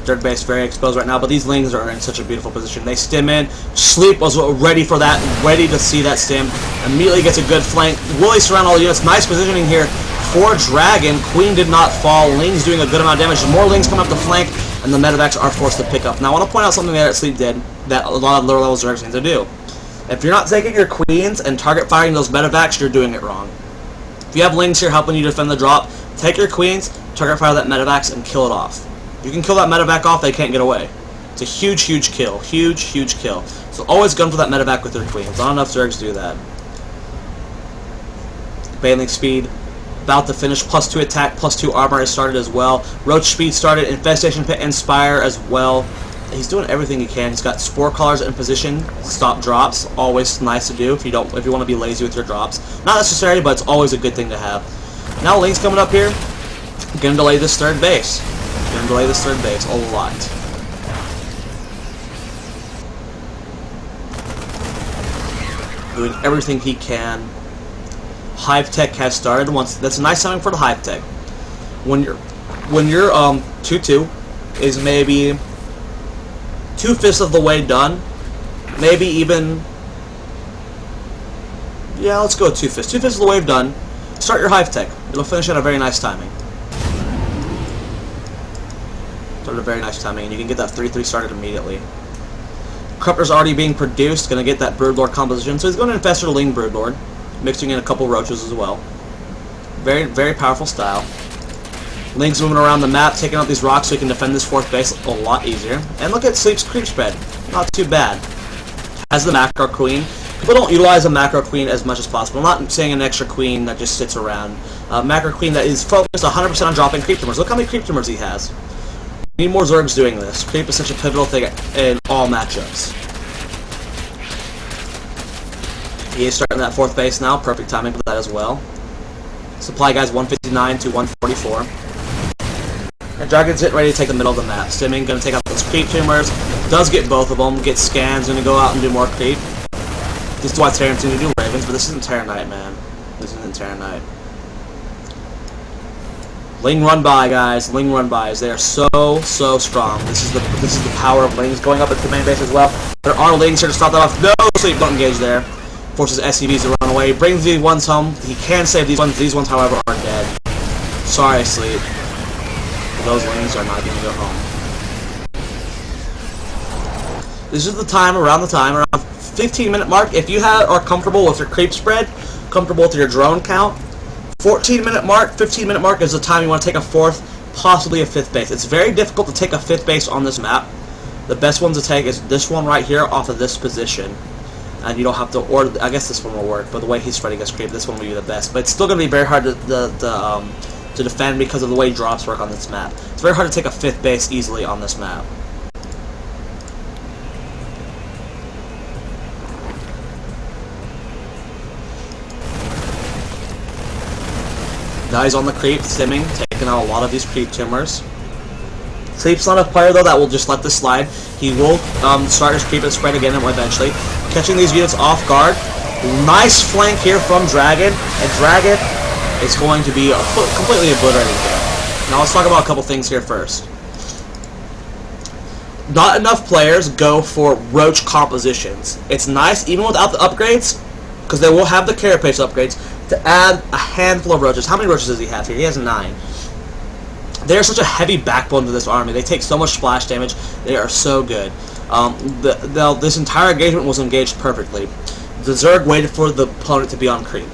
Third base very exposed right now, but these Lings are in such a beautiful position. They stim in. Sleep was ready for that, ready to see that stim. Immediately gets a good flank. Willie surround all the units. Nice positioning here for Dragon. Queen did not fall. Lings doing a good amount of damage. More Lings coming up the flank, and the medevacs are forced to pick up. Now I want to point out something that Sleep did that a lot of lower level Zergs need to do. If you're not taking your Queens and target firing those medevacs, you're doing it wrong. If you have Lings here helping you defend the drop, take your Queens, target fire that medevacs, and kill it off. You can kill that medevac off, they can't get away. It's a huge, huge kill. Huge, huge kill. So always gun for that medevac with your Queens. Not enough Zergs do that. Baneling speed, about to finish. +2 attack, +2 armor has started as well. Roach speed started, Infestation Pit and Spire as well. He's doing everything he can. He's got Spore Collars in position, stop drops. Always nice to do if you want to be lazy with your drops. Not necessary, but it's always a good thing to have. Now Link's coming up here. Gonna delay this third base. Gonna delay this third base a lot. Doing everything he can. Hive Tech has started. That's a nice timing for the Hive Tech. When your 2-2 is maybe 2/5 of the way done, maybe even, yeah, let's go 2/5. 2/5 of the way done. Start your Hive Tech. It'll finish at a very nice timing. Start at a very nice timing, and you can get that 3-3 started immediately. Corruptor's already being produced, gonna get that Broodlord composition, so he's going to Infestor the Ling Broodlord, mixing in a couple Roaches as well. Very, very powerful style. Link's moving around the map, taking out these rocks so he can defend this fourth base a lot easier. And look at Sleep's creep spread. Not too bad. Has the Macro Queen. People don't utilize a Macro Queen as much as possible. I'm not saying an extra Queen that just sits around. Macro Queen that is focused 100% on dropping creep tumors. Look how many creep tumors he has. We need more Zergs doing this. Creep is such a pivotal thing in all matchups. He is starting that fourth base now. Perfect timing for that as well. Supply guys 159 to 144. And Dragon's getting ready to take the middle of the map. Stimming, gonna take out those creep tumors. Does get both of them. Get scans, gonna go out and do more creep. This is why Terran's gonna do Ravens, but this isn't Terranite, man. This isn't Terranite. Ling run by, guys. Ling run bys. They are so strong. This is the power of Lings going up into the main base as well. There are Lings here to stop that off. No, Sleep, don't engage there. Forces SCVs to run away. Brings these ones home. He can save these ones. These ones, however, are dead. Sorry, Sleep. Those Lings are not going to go home. This is the time, around 15-minute mark. If you are comfortable with your creep spread, comfortable with your drone count, 14-minute mark, 15-minute mark is the time you want to take a fourth, possibly a fifth base. It's very difficult to take a fifth base on this map. The best one to take is this one right here off of this position. And you don't have to, or I guess this one will work, but the way he's spreading his creep, this one will be the best. But it's still going to be very hard to defend because of the way drops work on this map. It's very hard to take a fifth base easily on this map. Now he's on the creep, stimming, taking out a lot of these creep tumors. Sleep's not a player, though, that will just let this slide. He will start his creep and spread again eventually. Catching these units off guard. Nice flank here from Dragon. And Dragon is going to be completely obliterated here. Now let's talk about a couple things here first. Not enough players go for roach compositions. It's nice, even without the upgrades, because they will have the carapace upgrades, to add a handful of roaches. How many roaches does he have here? He has 9. They are such a heavy backbone to this army. They take so much splash damage. They are so good. This entire engagement was engaged perfectly. The Zerg waited for the opponent to be on creep.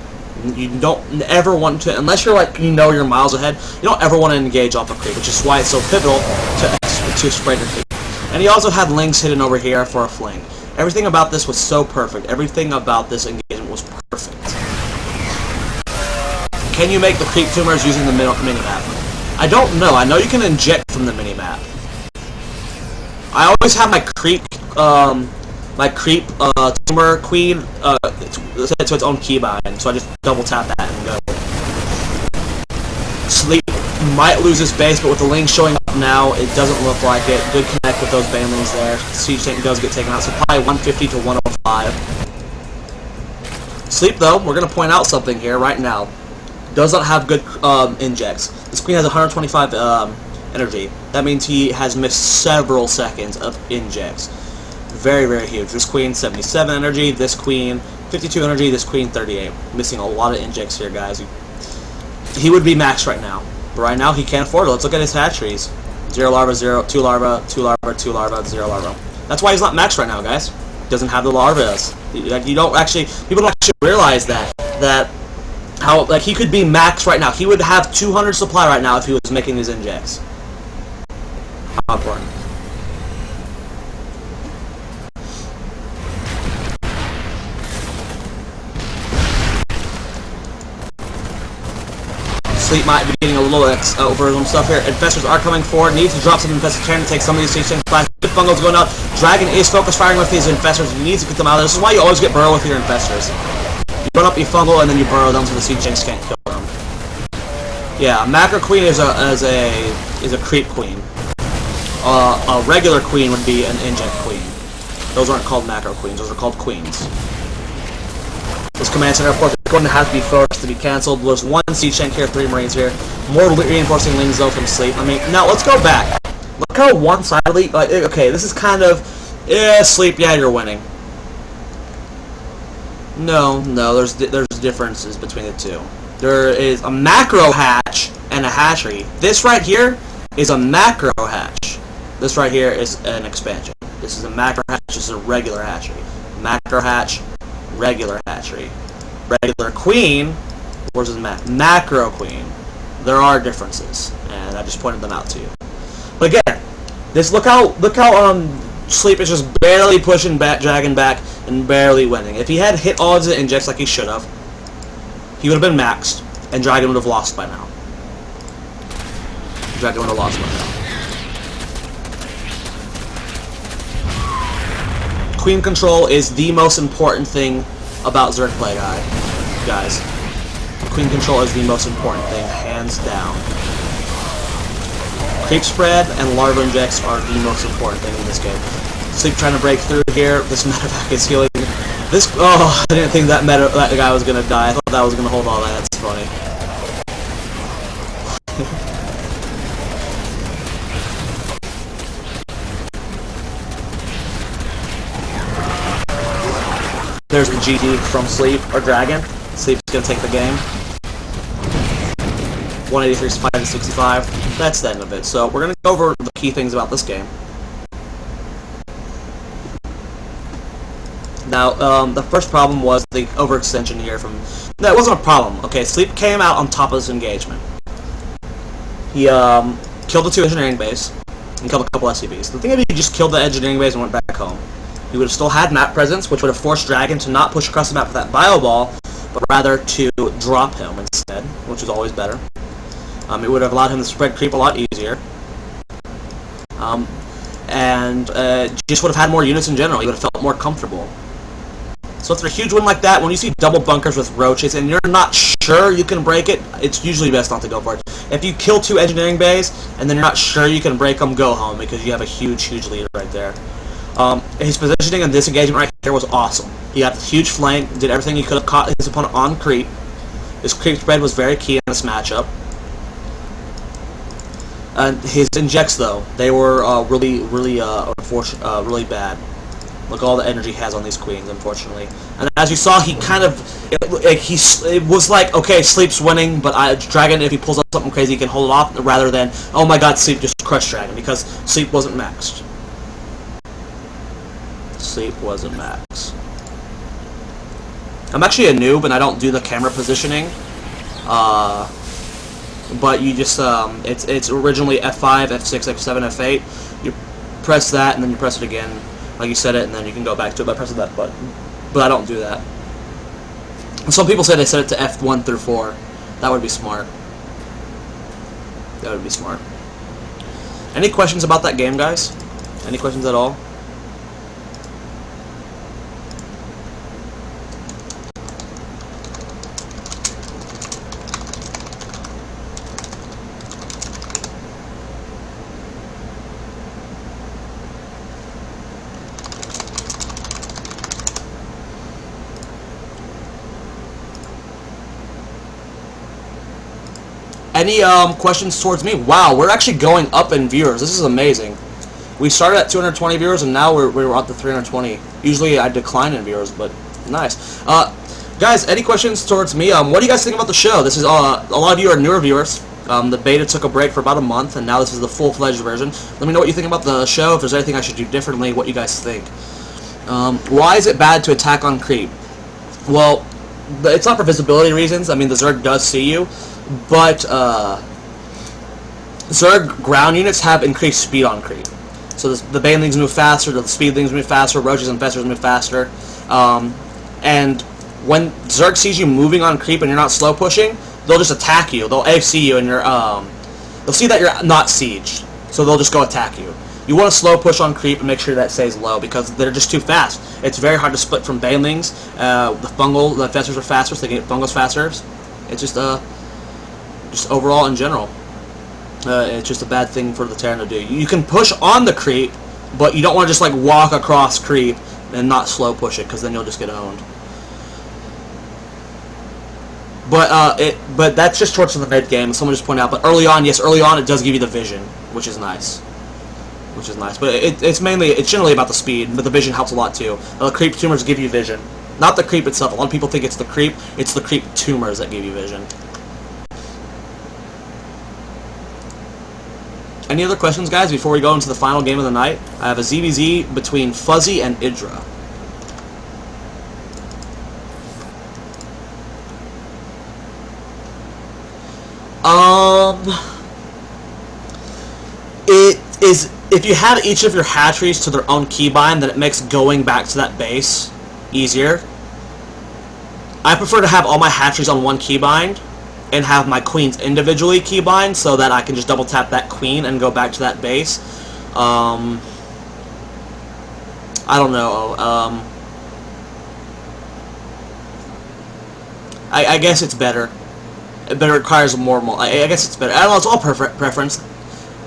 You don't ever want to, unless you're like, you're miles ahead, you don't ever want to engage off of creep, which is why it's so pivotal to spread your creep. And he also had links hidden over here for a fling. Everything about this was so perfect. Everything about this engagement was perfect. Can you make the creep tumors using the mini-map? I don't know. I know you can inject from the mini-map. I always have my creep tumor queen set to its own keybind, so I just double tap that and go. Sleep might lose his base, but with the link showing up now, it doesn't look like it. Good connect with those banelings there. Siege tank does get taken out, so probably 150 to 105. Sleep, though, we're going to point out something here right now. Does not have good injects. This queen has 125 energy. That means he has missed several seconds of injects. Very, very huge. This queen, 77 energy. This queen, 52 energy. This queen, 38. Missing a lot of injects here, guys. He would be maxed right now. But right now, he can't afford it. Let's look at his hatcheries. 0 larva, 0, 2 larva, 2 larva, 2 larva, 0 larva. That's why he's not maxed right now, guys. He doesn't have the larvas. You don't actually, people don't actually realize that how, like, he could be maxed right now. He would have 200 supply right now if he was making these injects. How important. Sleep might be getting a little over some stuff here. Infestors are coming forward. Needs to drop some infestors. Trying to take some of these siege tanks. Good fungos going out. Dragon is focus firing with these infestors. He needs to get them out of there. This is why you always get burrow with your infestors. You run up your fungal and then you burrow them so the siege tanks can't kill them. Yeah, macro queen is a creep queen. A regular queen would be an inject queen. Those aren't called macro queens. Those are called queens. This command center, of course, is going to have to be forced to be cancelled. There's 1 siege tank here, 3 marines here. More reinforcing lings though from sleep. I mean, now let's go back. Look how one-sidedly. Like, okay, this is kind of, sleep. Yeah, you're winning. No, there's differences between the two. There is a macro hatch and a hatchery. This right here is a macro hatch. This right here is an expansion. This is a macro hatch. This is a regular hatchery. Macro hatch. Regular hatchery. Regular queen versus macro queen. There are differences, and I just pointed them out to you. But again, this look how Sleep is just barely pushing back Dragon back and barely winning. If he had hit all his injects like he should have, he would have been maxed, and Dragon would have lost by now. Dragon would have lost by now. Queen control is the most important thing about Zerg play, guys. Queen control is the most important thing, hands down. Creep spread and larva injects are the most important thing in this game. Sleep trying to break through here. This medevac is healing. This, I didn't think that guy was gonna die. I thought that was gonna hold all that. That's funny. There's the GD from Sleep, or Dragon. Sleep's gonna take the game. 183 to 65. That's the end of it. So we're gonna go over the key things about this game. Now, the first problem was the overextension here from... That wasn't a problem. Okay, Sleep came out on top of this engagement. He killed the 2 engineering base and killed a couple SCVs. The thing is, he just killed the engineering base and went back home. He would have still had map presence, which would have forced Dragon to not push across the map with that bio ball, but rather to drop him instead, which is always better. It would have allowed him to spread creep a lot easier. And just would have had more units in general. He would have felt more comfortable. So after a huge win like that, when you see double bunkers with roaches and you're not sure you can break it, it's usually best not to go for it. If you kill 2 engineering bays and then you're not sure you can break them, go home because you have a huge lead right there. His positioning in this engagement right here was awesome. He got this huge flank, did everything he could have caught his opponent on creep. His creep spread was very key in this matchup. And his injects, though, they were really bad. Look at all the energy he has on these queens, unfortunately. And as you saw, he kind of, it was like, okay, Sleep's winning, but Dragon, if he pulls up something crazy, he can hold it off, rather than, oh my god, Sleep just crushed Dragon, because Sleep wasn't maxed. Sleep wasn't maxed. I'm actually a noob, and I don't do the camera positioning. But you just, it's originally F5, F6, F7, F8. You press that, and then you press it again, like you said it, and then you can go back to it by pressing that button. But I don't do that. Some people say they set it to F1 through 4. That would be smart. That would be smart. Any questions about that game, guys? Any questions at all? Any questions towards me? Wow, we're actually going up in viewers. This is amazing. We started at 220 viewers, and now we're up to 320. Usually I decline in viewers, but nice. Guys, any questions towards me? What do you guys think about the show? This is a lot of you are newer viewers. The beta took a break for about a month, and now this is the full-fledged version. Let me know what you think about the show. If there's anything I should do differently, what you guys think. Why is it bad to attack on creep? Well, it's not for visibility reasons. I mean, the Zerg does see you. But Zerg ground units have increased speed on creep. So the banelings move faster, the speedlings move faster, roaches and festers move faster. And when Zerg sees you moving on creep and you're not slow pushing, they'll just attack you. They'll AFC you and they'll see that you're not sieged. So they'll just go attack you. You want to slow push on creep and make sure that stays low because they're just too fast. It's very hard to split from banelings. The festers are faster, so they can get fungals faster. It's just overall in general, it's just a bad thing for the Terran to do. You can push on the creep, but you don't want to just like walk across creep and not slow push it, because then you'll just get owned. But that's just towards the mid game. Someone just pointed out. But early on, yes, early on it does give you the vision, which is nice. But it's generally about the speed, but the vision helps a lot too. The creep tumors give you vision, not the creep itself. A lot of people think it's the creep. It's the creep tumors that give you vision. Any other questions, guys, before we go into the final game of the night? I have a ZVZ between Fuzzy and Idra. It is, if you have each of your hatcheries to their own keybind, then it makes going back to that base easier. I prefer to have all my hatcheries on one keybind and have my queens individually keybind so that I can just double tap that queen and go back to that base. I don't know. I guess it's better. It requires more. I guess it's better. I don't know. It's all preference.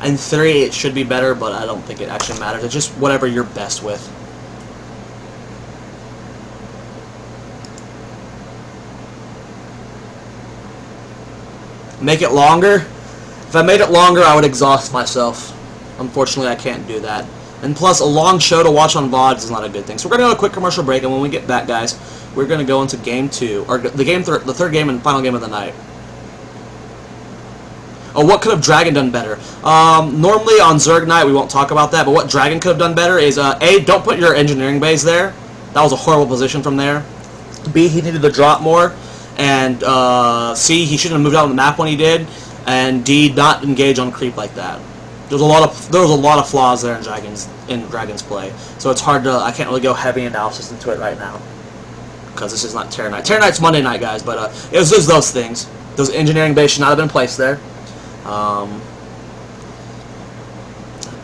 In theory, it should be better, but I don't think it actually matters. It's just whatever you're best with. Make it longer? If I made it longer, I would exhaust myself. Unfortunately, I can't do that. And plus, a long show to watch on VODs is not a good thing. So we're going to go a quick commercial break, and when we get back, guys, we're going to go into Game 2, or the third game and final game of the night. Oh, what could have Dragon done better? Normally on Zerg Night, we won't talk about that, but what Dragon could have done better is, A, don't put your engineering base there. That was a horrible position from there. B, he needed to drop more. And C, he shouldn't have moved out on the map when he did. And D, not engage on creep like that. There was a lot of flaws there in Dragon's play. So it's hard to, I can't really go heavy analysis into it right now, because this is not Terra Night. Terra Night's Monday night, guys, but it was just those things. Those engineering base should not have been placed there.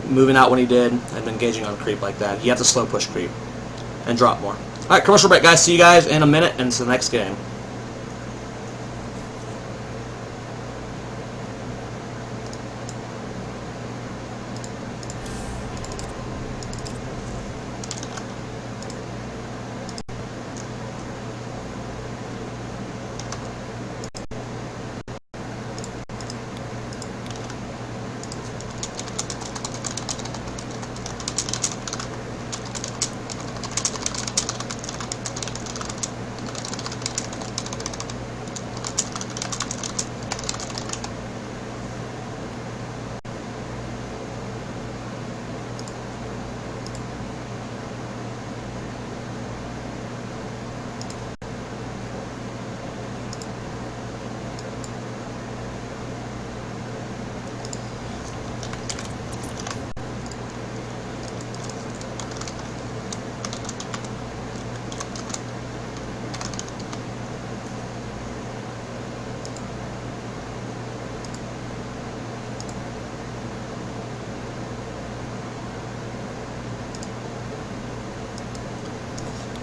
Moving out when he did and engaging on creep like that. You have to slow push creep and drop more. Alright, commercial break, guys. See you guys in a minute, and it's the next game.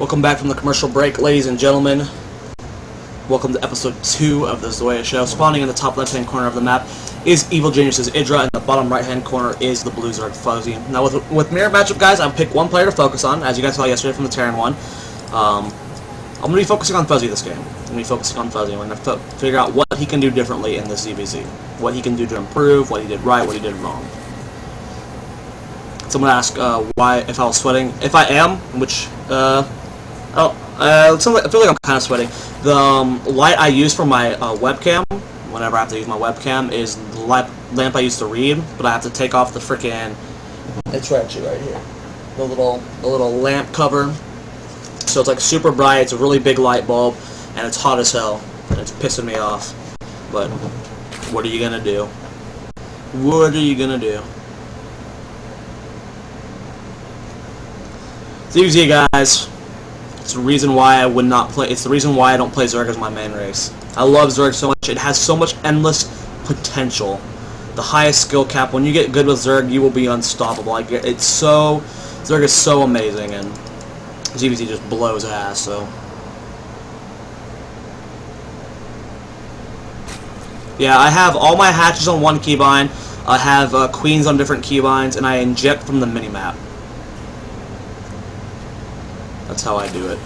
Welcome back from the commercial break, ladies and gentlemen. Welcome to episode 2 of the Zoia show. Spawning in the top left-hand corner of the map is Evil Genius's Idra, and the bottom right-hand corner is the Blue Zerg Fuzzy. Now, with mirror matchup, guys, I'll pick one player to focus on, as you guys saw yesterday from the Terran one. I'm going to be focusing on Fuzzy this game. I'm going to be focusing on Fuzzy. I'm going to figure out what he can do differently in this ZVZ. What he can do to improve, what he did right, what he did wrong. Someone asked why, if I was sweating. If I am, which, I feel like I'm kind of sweating. The light I use for my webcam, whenever I have to use my webcam, is the lamp I use to read, but I have to take off the frickin', it's actually right here, the little lamp cover. So it's like super bright, it's a really big light bulb, and it's hot as hell, and it's pissing me off. But what are you gonna do? What are you gonna do? ZVZ, guys. It's the reason why I would not play. It's the reason why I don't play Zerg as my main race. I love Zerg so much. It has so much endless potential. The highest skill cap. When you get good with Zerg, you will be unstoppable. Like, it's so, Zerg is so amazing, and ZVZ just blows ass. So yeah, I have all my hatches on one keybind. I have queens on different keybinds, and I inject from the minimap. That's how I do it.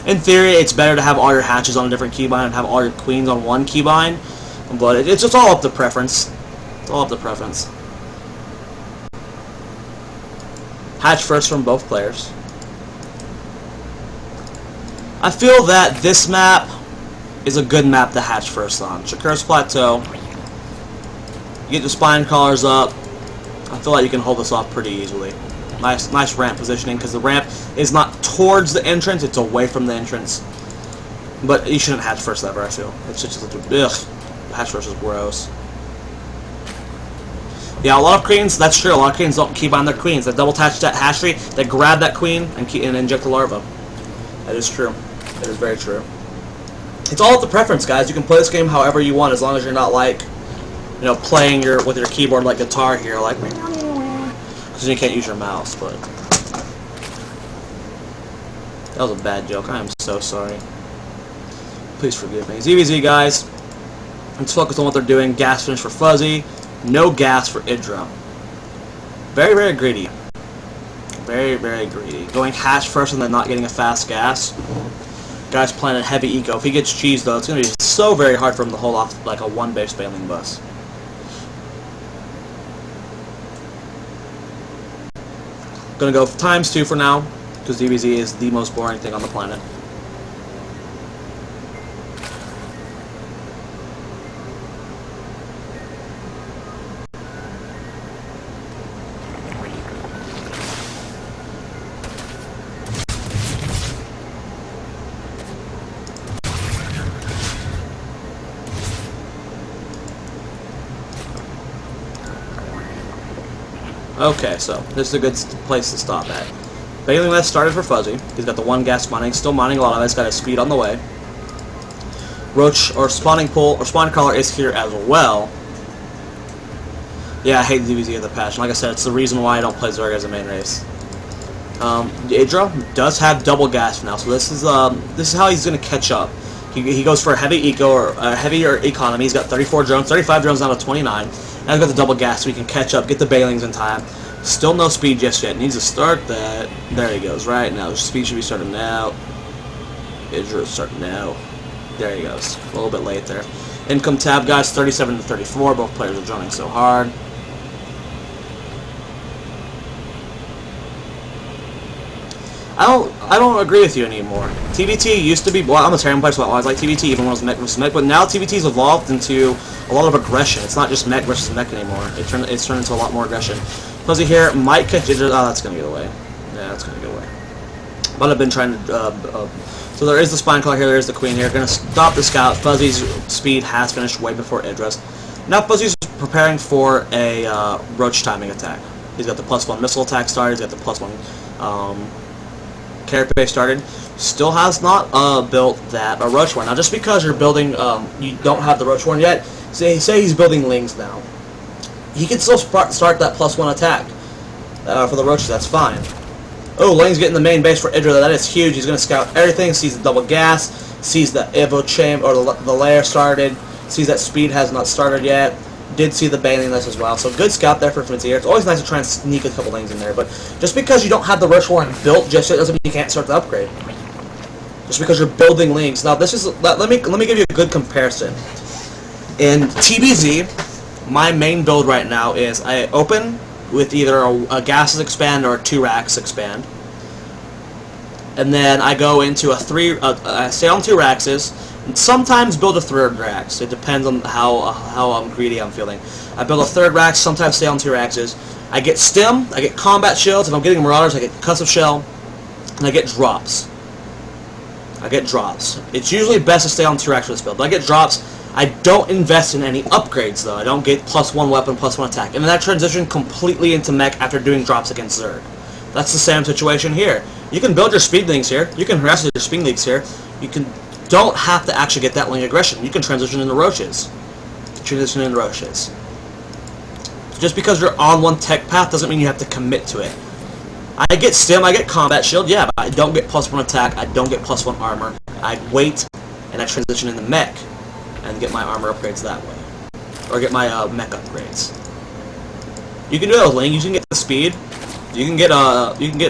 In theory, it's better to have all your hatches on a different keybind and have all your queens on one keybind, but it's just all up to preference. It's all up to preference. Hatch first from both players. I feel that this map is a good map to hatch first on. Shakur's Plateau. You get the spine collars up. I feel like you can hold this off pretty easily. Nice ramp positioning, because the ramp is not towards the entrance, it's away from the entrance. But you shouldn't hatch first ever, I feel. It's just ugh. Hatch first is gross. Yeah, a lot of queens, that's true, a lot of queens don't keep on their queens. They double attach that hash tree, they grab that queen and inject the larva. That is true. That is very true. It's all up to preference, guys. You can play this game however you want, as long as you're not like, you know, playing with your keyboard like guitar here, like, because you can't use your mouse. But that was a bad joke. I am so sorry. Please forgive me. ZVZ, guys. Let's focus on what they're doing. Gas finish for Fuzzy. No gas for Idra. Very, very greedy. Very, very greedy. Going hatch first and then not getting a fast gas. Guy's playing a heavy eco. If he gets cheese, though, it's going to be so very hard for him to hold off like a one-base bailing bus. Gonna go ×2 for now, because DBZ is the most boring thing on the planet. Okay, so this is a good place to stop at. Bailing West started for Fuzzy. He's got the one gas mining, still mining a lot of it. He's got his speed on the way. Roach or spawning pool or spawn crawler is here as well. Yeah, I hate DBZ of the patch. Like I said, it's the reason why I don't play Zerg as a main race. Idra does have double gas now, so this is how he's gonna catch up. He goes for a heavy eco or heavier economy. He's got 34 drones, 35 drones down to 29. And he's got the double gas, so he can catch up, get the bailings in time. Still no speed just yet. Needs to start that. There he goes. Right now, the speed should be starting now. Idra is starting now. There he goes. A little bit late there. Income tab, guys. 37 to 34. Both players are droning so hard. I don't agree with you anymore. TVT used to be, well, I'm a Terran player, so I always like TVT, even when it was mech versus mech, but now TVT's evolved into a lot of aggression. It's not just mech versus mech anymore. It's turned into a lot more aggression. Fuzzy here might catch it. Oh, that's gonna get away. Yeah, that's gonna get away. But I've been trying to. So there is the spine collar here. There is the queen here. Gonna stop the scout. Fuzzy's speed has finished way before Idra's. Now Fuzzy's preparing for a roach timing attack. He's got the +1 missile attack started. He's got the +1 carapace started. Still has not built that roach one. Now, just because you're building, you don't have the roach one yet. Say he's building lings now. He can still start that +1 attack for the roaches. That's fine. Oh, Lang's getting the main base for Idra. That is huge. He's going to scout everything. Sees the double gas. Sees the Evo chamber, or the lair started. Sees that speed has not started yet. Did see the bailing list as well. So good scout there for Frontier. It's always nice to try and sneak a couple lanes in there. But just because you don't have the Rush Warren built just yet doesn't mean you can't start the upgrade. Just because you're building links. Now this is let me give you a good comparison. In TBZ, my main build right now is I open with either a gases expand or a 2 racks expand, and then I go into I stay on 2 raxes, and sometimes build a 3rd rax. It depends on how greedy I'm feeling. I build a 3rd rax, sometimes stay on 2 raxes. I get stim, I get combat shields. If I'm getting marauders, I get concussive shell, and I get drops. It's usually best to stay on 2 racks for this build. But I get drops. I don't invest in any upgrades though. I don't get +1 weapon, +1 attack. And then that transition completely into mech after doing drops against Zerg. That's the same situation here. You can build your speed links here. You can harass your speed links here. Don't have to actually get that link aggression. You can transition into roaches. Just because you're on one tech path doesn't mean you have to commit to it. I get stim, I get combat shield, yeah, but I don't get +1 attack, I don't get +1 armor. I wait, and I transition into mech, and get my armor upgrades that way. Or get my mech upgrades. You can do that with Ling, you can get the speed, you can get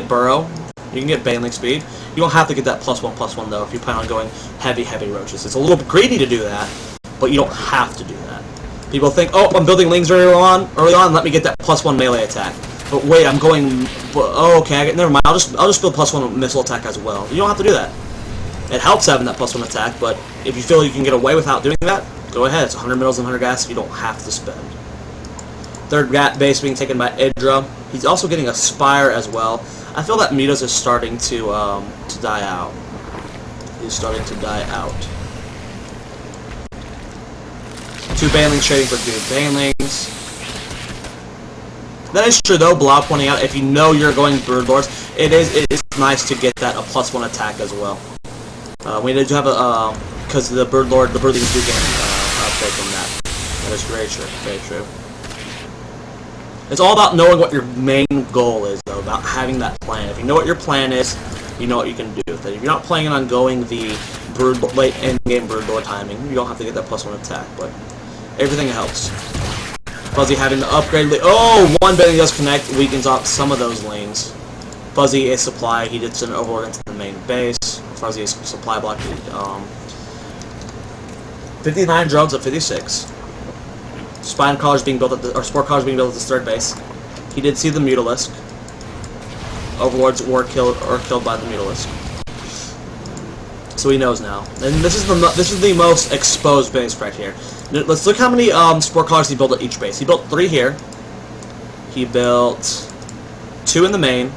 burrow, you can get Baneling speed. You don't have to get that +1/+1 though if you plan on going heavy roaches. It's a little bit greedy to do that, but you don't have to do that. People think, oh, I'm building Lings early on, let me get that +1 melee attack. But wait, I'm going. Oh, okay. Never mind. I'll just build +1 missile attack as well. You don't have to do that. It helps having that +1 attack, but if you feel you can get away without doing that, go ahead. It's 100 minerals and 100 gas. You don't have to spend. 3rd base being taken by Idra. He's also getting a Spire as well. I feel that Midas is starting to die out. He's starting to die out. 2 Banelings trading for 2 Banelings. That is true though, Blah pointing out, if you know you're going Bird Lords, it is nice to get that a +1 attack as well. We did have a, because the Birdlings do gain upgrade from that. That is very true. It's all about knowing what your main goal is though, about having that plan. If you know what your plan is, you know what you can do with it. If you're not planning on going the late end-game Bird Lord timing, you don't have to get that +1 attack, but everything helps. Fuzzy having to upgrade. Oh, 1 Benny does connect, weakens off some of those lanes. Fuzzy is supply. He did send an overlord into the main base. Fuzzy is supply block. 59 drones at 56. Spine collars being built at sport collars being built at the 3rd base. He did see the Mutalisk. Overlords were killed by the Mutalisk. So he knows now. And this is the most exposed base right here. Let's look how many sport collars he built at each base. He built 3 here. He built 2 in the main.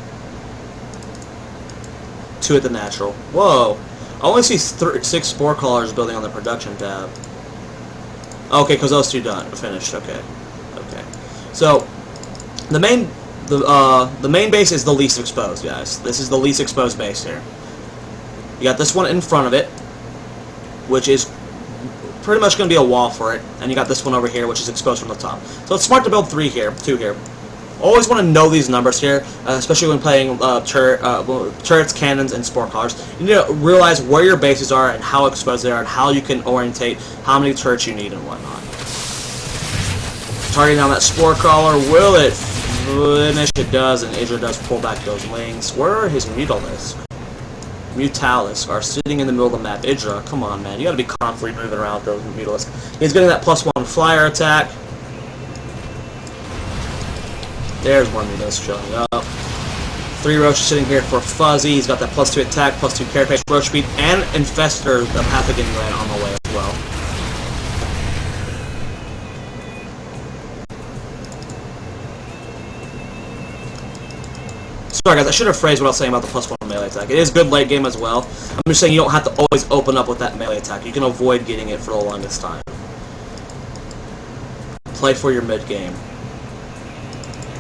2 at the natural. Whoa! I only see 6 sport collars building on the production tab. Okay, because those 2 finished. Okay. So the main base is the least exposed, guys. This is the least exposed base here. You got this one in front of it, which is pretty much going to be a wall for it, and you got this one over here, which is exposed from the top. So it's smart to build 2 here. Always want to know these numbers here, especially when playing turrets, cannons, and sport collars. You need to realize where your bases are and how exposed they are, and how you can orientate how many turrets you need and whatnot. Targeting down that sport collar, will it finish? It does, and Idra does pull back those wings. Where are his Mutalisk? Mutalisk are sitting in the middle of the map. Idra, come on, man. You gotta be constantly moving around those Mutalisk. He's getting that +1 flyer attack. There's one Mutalisk showing up. 3 roaches sitting here for Fuzzy. He's got that +2 attack, +2 carapace, roach speed, and Infestor, the pathogen gland on the way as well. Sorry guys, I should have phrased what I was saying about the +1 melee attack. It is good late game as well. I'm just saying you don't have to always open up with that melee attack. You can avoid getting it for the longest time. Play for your mid game.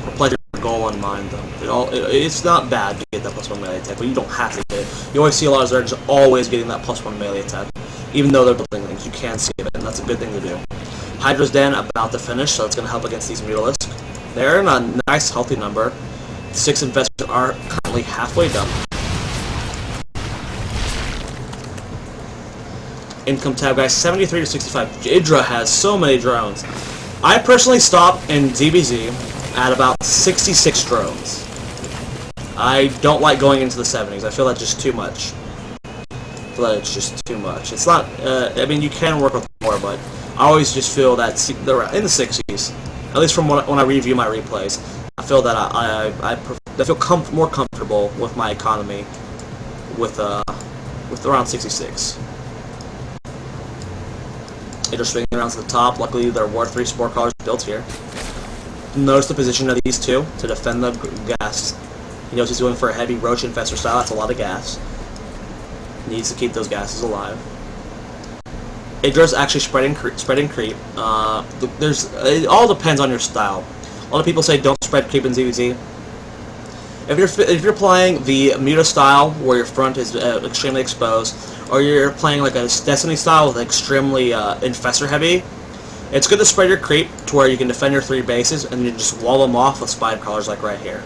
Or play your goal in mind though. It's not bad to get that +1 melee attack, but you don't have to get it. You always see a lot of Zergs always getting that +1 melee attack. Even though they're building things, you can skip it, and that's a good thing to do. Hydra's Den about to finish, so it's going to help against these Mutalisks. They're in a nice healthy number. 6 investors are currently halfway done. Income tab, guys, 73 to 65. Idra has so many drones. I personally stop in DBZ at about 66 drones. I don't like going into the 70s. I feel that's just too much. I feel that it's just too much. It's not, I mean, you can work with more, but I always just feel that they're in the 60s. At least from when I review my replays. I feel that I feel more comfortable with my economy with around 66. They're swinging around to the top. Luckily, there were 3 spore collars built here. Notice the position of these two to defend the gas. He knows he's going for a heavy roach infestor style. That's a lot of gas. Needs to keep those gases alive. Idra's actually spreading creep. It all depends on your style. A lot of people say don't spread creep in ZVZ. If you're playing the Muta style where your front is extremely exposed, or you're playing like a Destiny style with extremely infestor heavy, it's good to spread your creep to where you can defend your 3 bases and you just wall them off with spider collars like right here.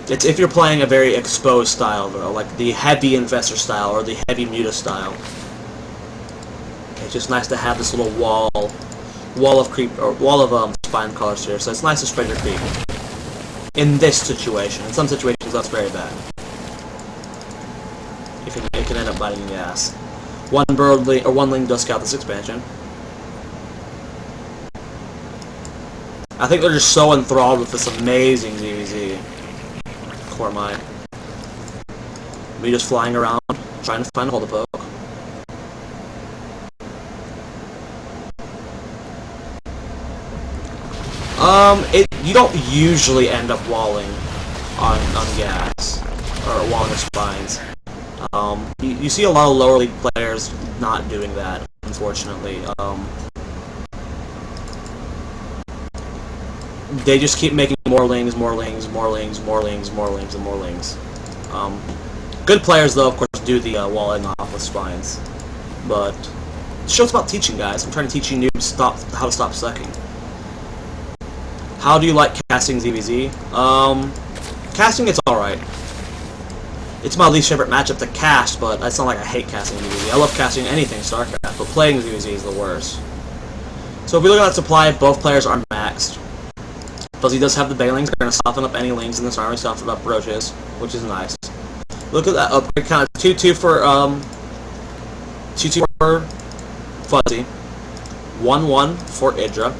It's if you're playing a very exposed style though, like the heavy infestor style or the heavy Muta style. It's just nice to have this little wall of creep or wall of spine collars here. So it's nice to spread your creep. In this situation, in some situations that's very bad. It can end up biting the ass. One Ling does scout this expansion. I think they're just so enthralled with this amazing ZVZ core mine. Me just flying around, trying to find a hole to poke. You don't usually end up walling on gas or walling the spines. You see a lot of lower league players not doing that, unfortunately. They just keep making more lings, and more lings. Good players, though, of course, do the walling off with spines. But the show's about teaching, guys. I'm trying to teach you noobs how to stop sucking. How do you like casting ZVZ? Casting, it's alright. It's my least favorite matchup to cast, but it's not like I hate casting ZVZ. I love casting anything StarCraft, but playing ZVZ is the worst. So if we look at that supply, both players are maxed. Fuzzy does have the Bailings. They're going to soften up any lings in this army, soften up roaches, which is nice. Look at that upgrade count. 2-2 for 2-2 for Fuzzy, 1-1 for Idra,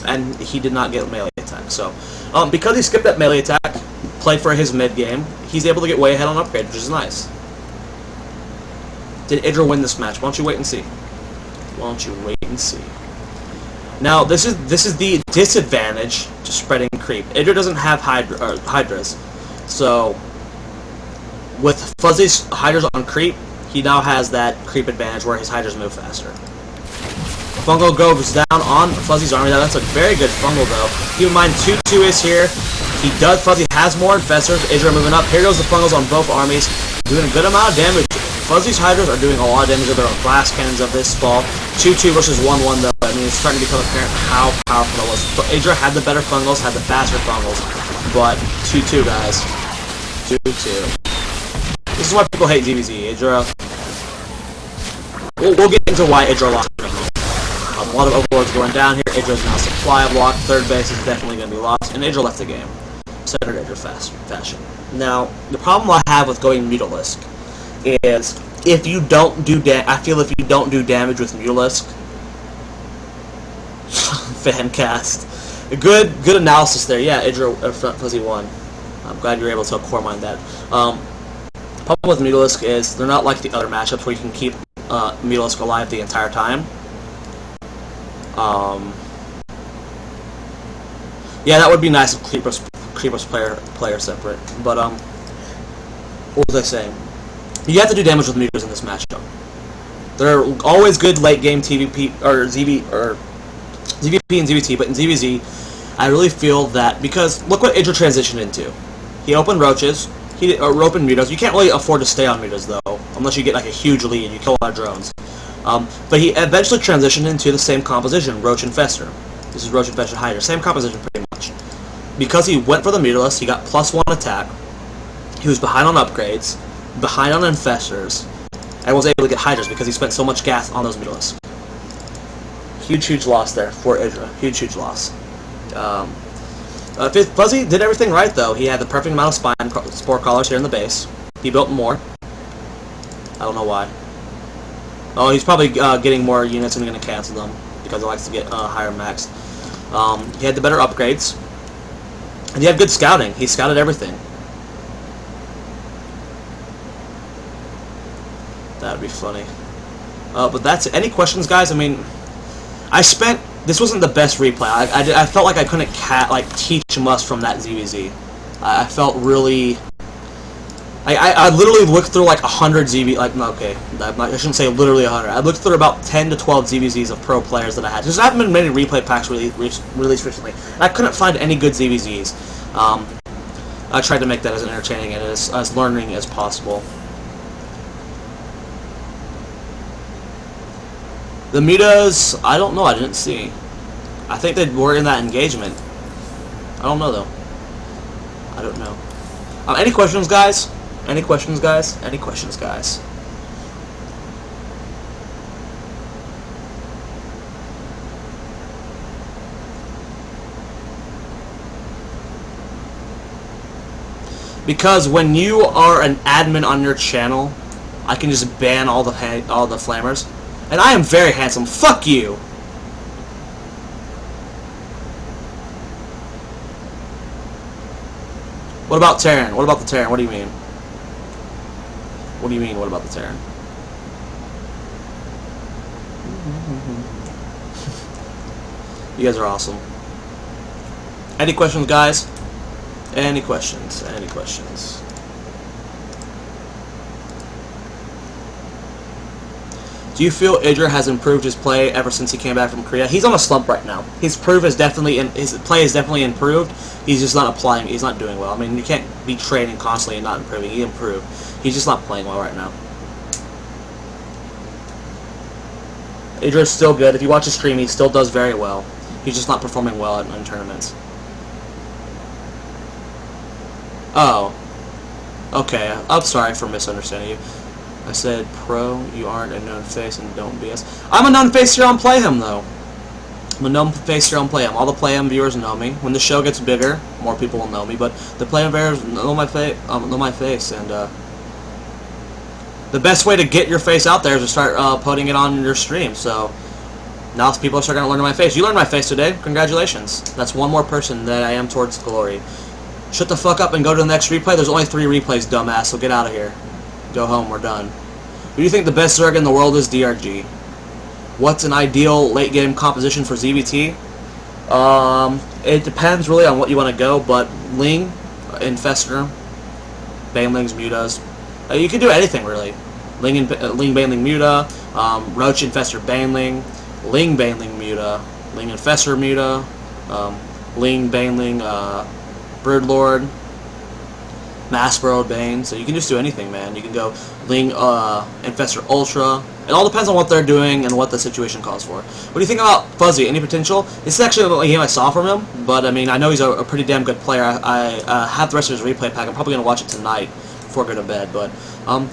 and he did not get melee attack. So because he skipped that melee attack, played for his mid game, he's able to get way ahead on upgrade, which is nice. Did Idra win this match? Why don't you wait and see? Why don't you wait and see? Now this is the disadvantage to spreading creep. Idra doesn't have hydras, so with Fuzzy's hydras on creep, he now has that creep advantage where his hydras move faster. Fungal goes down on Fuzzy's army. That's a very good fungal though. Keep in mind 2-2 is here. Fuzzy has more infestors. Idra moving up. Here goes the fungals on both armies, doing a good amount of damage. Fuzzy's hydras are doing a lot of damage with their own blast cannons of this fall. 2-2 versus 1-1 though. I mean, it's starting to become apparent how powerful it was. Idra had the better fungals, had the faster fungals, but 2-2 guys. 2-2. This is why people hate ZVZ. Idra. We'll get into why Idra lost. A lot of overlords going down here. Idra's now supply block. Third base is definitely going to be lost, and Idra left the game. Standard Idra fashion. Now, the problem I have with going Mutalisk is if you don't do I feel if you don't do damage with Mutalisk, Fancast. Good analysis there. Yeah, Idra Fuzzy won. I'm glad you were able to core mine that. The problem with Mutalisk is they're not like the other matchups where you can keep Mutalisk alive the entire time. Yeah, that would be nice if Creeper's player separate. But what was I saying? You have to do damage with Mutas in this matchup. They're always good late game TVP or ZVP and ZVT, but in ZVZ, I really feel that because look what Idra transitioned into. He opened roaches. He opened mutas. You can't really afford to stay on mutas though, unless you get like a huge lead and you kill a lot of drones. But he eventually transitioned into the same composition, Roach Infestor. This is Roach Infestor Hydra, same composition pretty much. because he went for the Mutalist, he got +1 attack. He was behind on upgrades, behind on infestors, and was able to get Hydras because he spent so much gas on those Mutalists. Huge loss there for Idra. Huge loss. Fuzzy did everything right, though. He had the perfect amount of Spore Crawlers here in the base. He built more. I don't know why. Oh, he's probably getting more units and going to cancel them because he likes to get higher max. He had the better upgrades. And he had good scouting. He scouted everything. That would be funny. But that's it. Any questions, guys? I mean, this wasn't the best replay. I felt like I couldn't teach much from that ZVZ. I felt really... I literally looked through like 100 ZV... I shouldn't say literally 100. I looked through about 10 to 12 ZVZs of pro players that I had. There haven't been many replay packs released recently. I couldn't find any good ZVZs. I tried to make that as entertaining and as learning as possible. The Mutas, I don't know, I didn't see. I think they were in that engagement. I don't know, though. I don't know. Any questions, guys? Any questions, guys? Any questions, guys? Because when you are an admin on your channel, I can just ban all the flammers. And I am very handsome. Fuck you! What about Terran? What about the Terran? What do you mean? What do you mean, what about the Terran? You guys are awesome. Any questions, guys? Any questions? Any questions? Do you feel Idra has improved his play ever since he came back from Korea? He's on a slump right now. His play is definitely improved. He's just not applying. He's not doing well. I mean, you can't be training constantly and not improving. He improved. He's just not playing well right now. Idra is still good. If you watch his stream, he still does very well. He's just not performing well in tournaments. Oh. Okay. I'm sorry for misunderstanding you. I said, pro, you aren't a known face and don't BS. I'm a known face here on Playhim, though. I'm a known face here on Playhim. All the Playhim viewers know me. When the show gets bigger, more people will know me, but the Playhim viewers know my face, and the best way to get your face out there is to start putting it on your stream, so now people are starting to learn my face. You learned my face today. Congratulations. That's one more person that I am towards glory. Shut the fuck up and go to the next replay. There's only 3 replays, dumbass, so get out of here. Go home, we're done. Who do you think the best Zerg in the world is? DRG. What's an ideal late game composition for ZVT? It depends really on what you want to go, but Ling, Infestor, Banelings, Mutas. You can do anything really. Ling, Baneling, Muta, Roach, Infestor, Baneling, Ling, Baneling, Muta, Ling, Infestor, Muta, Ling, Baneling, Birdlord, Massborough Bane, so you can just do anything, man. You can go Ling, Infestor Ultra. It all depends on what they're doing and what the situation calls for. What do you think about Fuzzy? Any potential? This is actually the only game I saw from him, but I mean, I know he's a pretty damn good player. I have the rest of his replay pack. I'm probably going to watch it tonight before I go to bed, but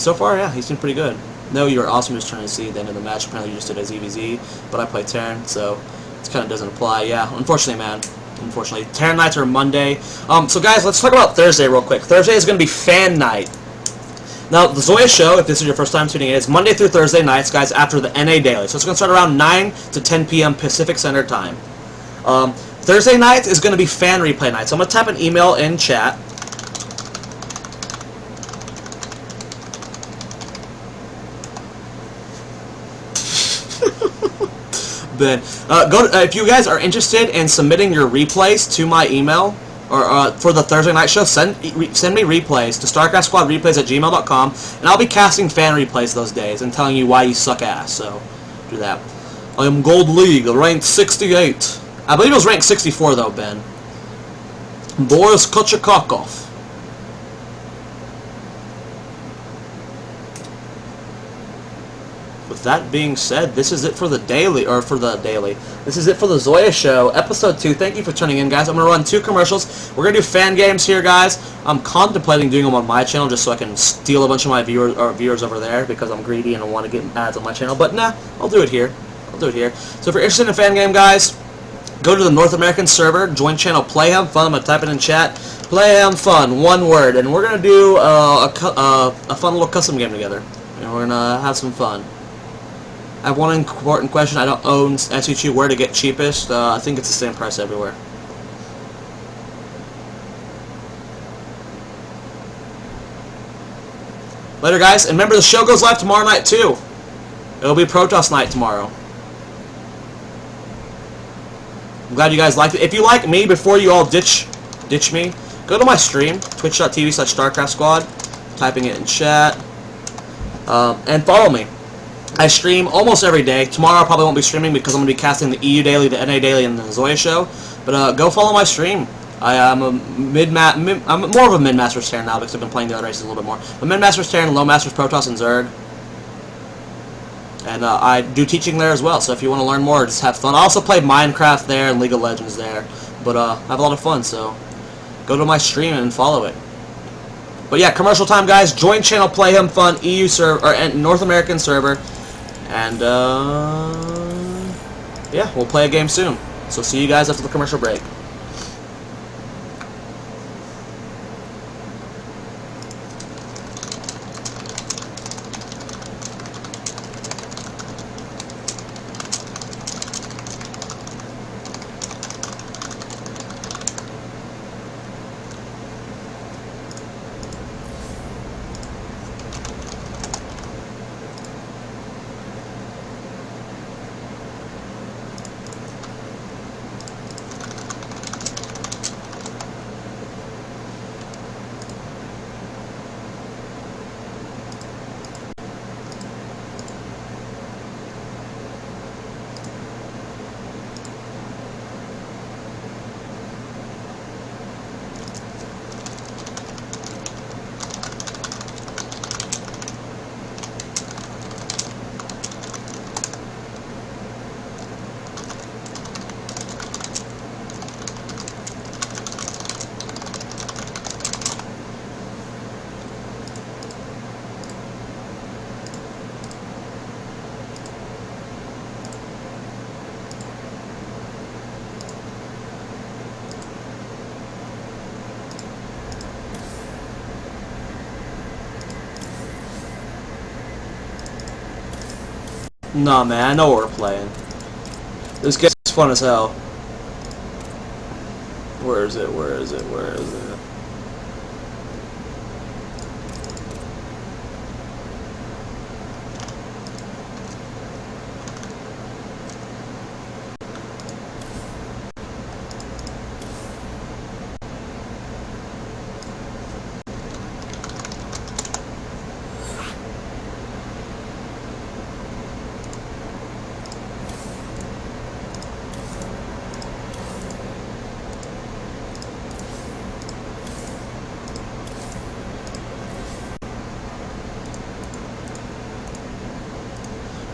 so far, yeah, he seemed pretty good. No, you were awesome just trying to see at the end of the match. Apparently you just did a ZVZ, but I play Terran, so it kind of doesn't apply. Yeah, unfortunately, man. Unfortunately, Terran nights are Monday. So guys, let's talk about Thursday real quick. Thursday is going to be fan night. Now, the Zoia show, if this is your first time tuning in, is Monday through Thursday nights, guys, after the NA Daily. So it's going to start around 9 to 10 p.m. Pacific Standard Time. Thursday night is going to be fan replay night. So I'm going to type an email in chat. Ben, if you guys are interested in submitting your replays to my email or for the Thursday night show, send me replays to starcraftsquadreplays@gmail.com, and I'll be casting fan replays those days and telling you why you suck ass. So do that. I am Gold League, ranked 68. I believe it was ranked 64 though, Ben. Boris Kochakakov. with that being said, this is it for the daily, This is it for the Zoya Show, episode 2. Thank you for tuning in, guys. I'm going to run 2 commercials. We're going to do fan games here, guys. I'm contemplating doing them on my channel just so I can steal a bunch of my viewers over there because I'm greedy and I want to get ads on my channel. But nah, I'll do it here. So if you're interested in a fan game, guys, go to the North American server, join channel Playham Fun. I'm going to type it in chat. Playham Fun, one word. And we're going to do a fun little custom game together. And we're going to have some fun. I have one important question. I don't own SU2. Where to get cheapest? I think it's the same price everywhere. Later, guys. And remember, the show goes live tomorrow night, too. It'll be Protoss night tomorrow. I'm glad you guys liked it. If you like me, before you all ditch me, go to my stream, twitch.tv/StarCraftSquad, typing it in chat, and follow me. I stream almost every day. Tomorrow I probably won't be streaming because I'm going to be casting the EU Daily, the NA Daily, and the Zoya Show. But go follow my stream. I'm more of a mid-Masters Terran now because I've been playing the other races a little bit more. But mid-Masters Terran, low-Masters Protoss, and Zerg. And I do teaching there as well, so if you want to learn more, just have fun. I also play Minecraft there and League of Legends there. But I have a lot of fun, so go to my stream and follow it. But yeah, commercial time, guys. Join channel Playham Fun EU server or North American server. And, yeah, we'll play a game soon. So see you guys after the commercial break. Nah, man, I know what we're playing. This game's fun as hell. Where is it? Where is it? Where is it?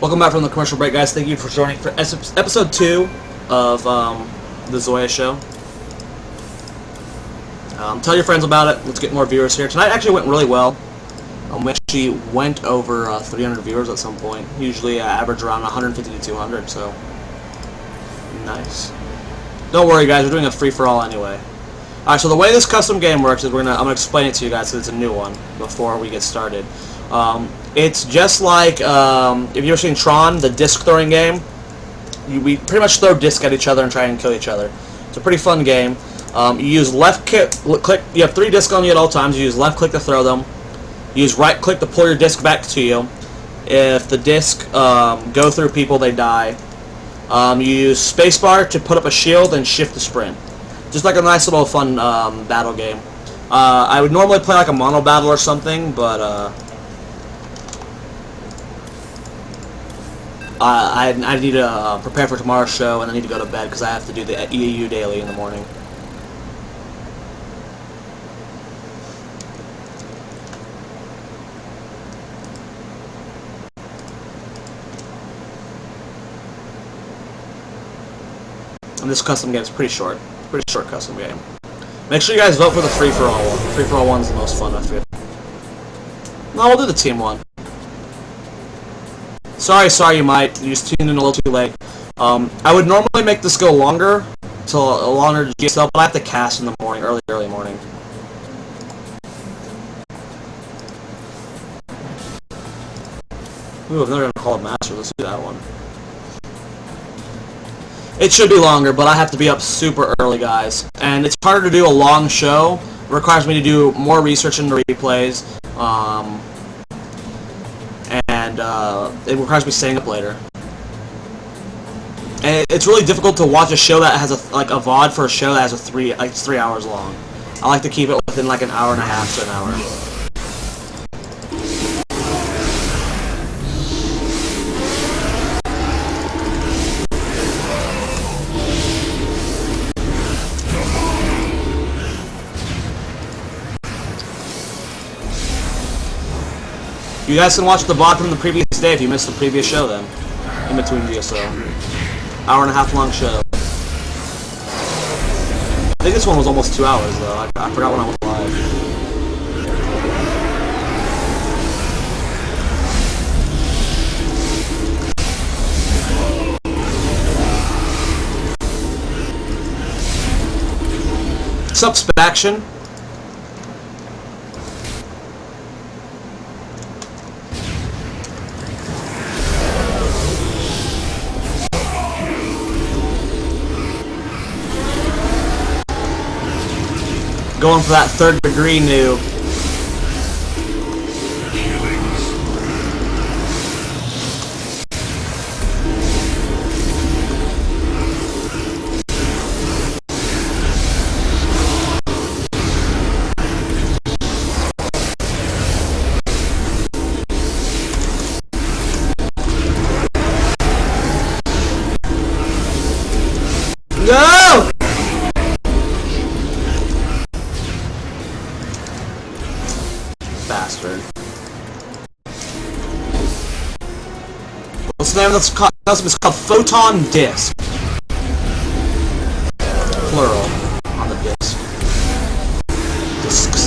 Welcome back from the commercial break, guys. Thank you for joining for episode 2 of the Zoya Show. Tell your friends about it. Let's get more viewers here. Tonight actually went really well. We actually went over 300 viewers at some point. Usually I average around 150 to 200, so nice. Don't worry, guys. We're doing a free-for-all anyway. Alright, so the way this custom game works is I'm going to explain it to you guys because it's a new one before we get started. It's just like, if you've ever seen Tron, the disc throwing game, we pretty much throw discs at each other and try and kill each other. It's a pretty fun game. You use left click, you have 3 discs on you at all times. You use left click to throw them. You use right click to pull your disc back to you. If the disc go through people, they die. You use spacebar to put up a shield and shift to sprint. Just like a nice little fun battle game. I would normally play like a mono battle or something, but I need to prepare for tomorrow's show, and I need to go to bed because I have to do the EU Daily in the morning. And this custom game is pretty short custom game. Make sure you guys vote for the free-for-all one. Free-for-all one's the most fun, I feel. No, we'll do the team one. Sorry, you might. You just tuned in a little too late. I would normally make this go longer, till a longer GSL, but I have to cast in the morning, early morning. Ooh, I've never gonna call it Master. Let's do that one. It should be longer, but I have to be up super early, guys. And it's harder to do a long show. It requires me to do more research into replays. And it requires me staying up later. And it's really difficult to watch a show that has a VOD for a show that has it's 3 hours long. I like to keep it within like an hour and a half to an hour. You guys can watch the VOD from the previous day if you missed the previous show then. In between GSO. Hour and a half long show. I think this one was almost 2 hours though. I forgot when I was live. Sup, Spaction? Going for that third degree noob. No! Bastard. What's the name of this custom? It's called Photon Disc. Plural on the disc. Discs.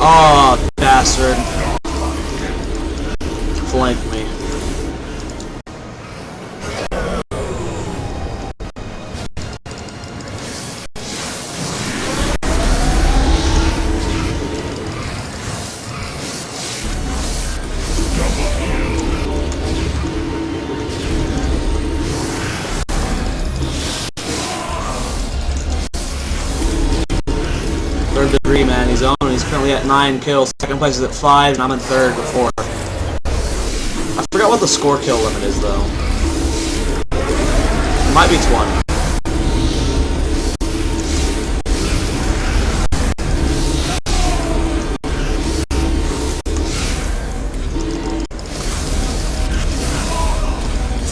Oh, bastard. Flank me. Third degree, man. He's on. He's currently at 9 kills. Second place is at 5, and I'm in third with 4. I forgot what the score kill limit is, though. It might be 20.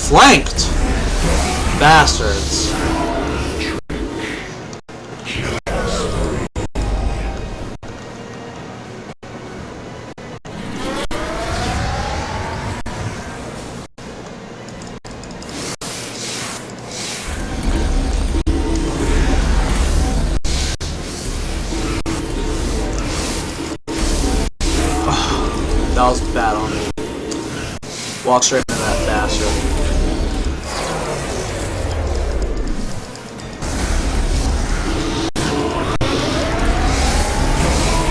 Flanked! Bastards. That was bad on me. Walk straight into that bastard.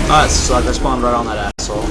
Oh, that sucked. I spawned right on that asshole.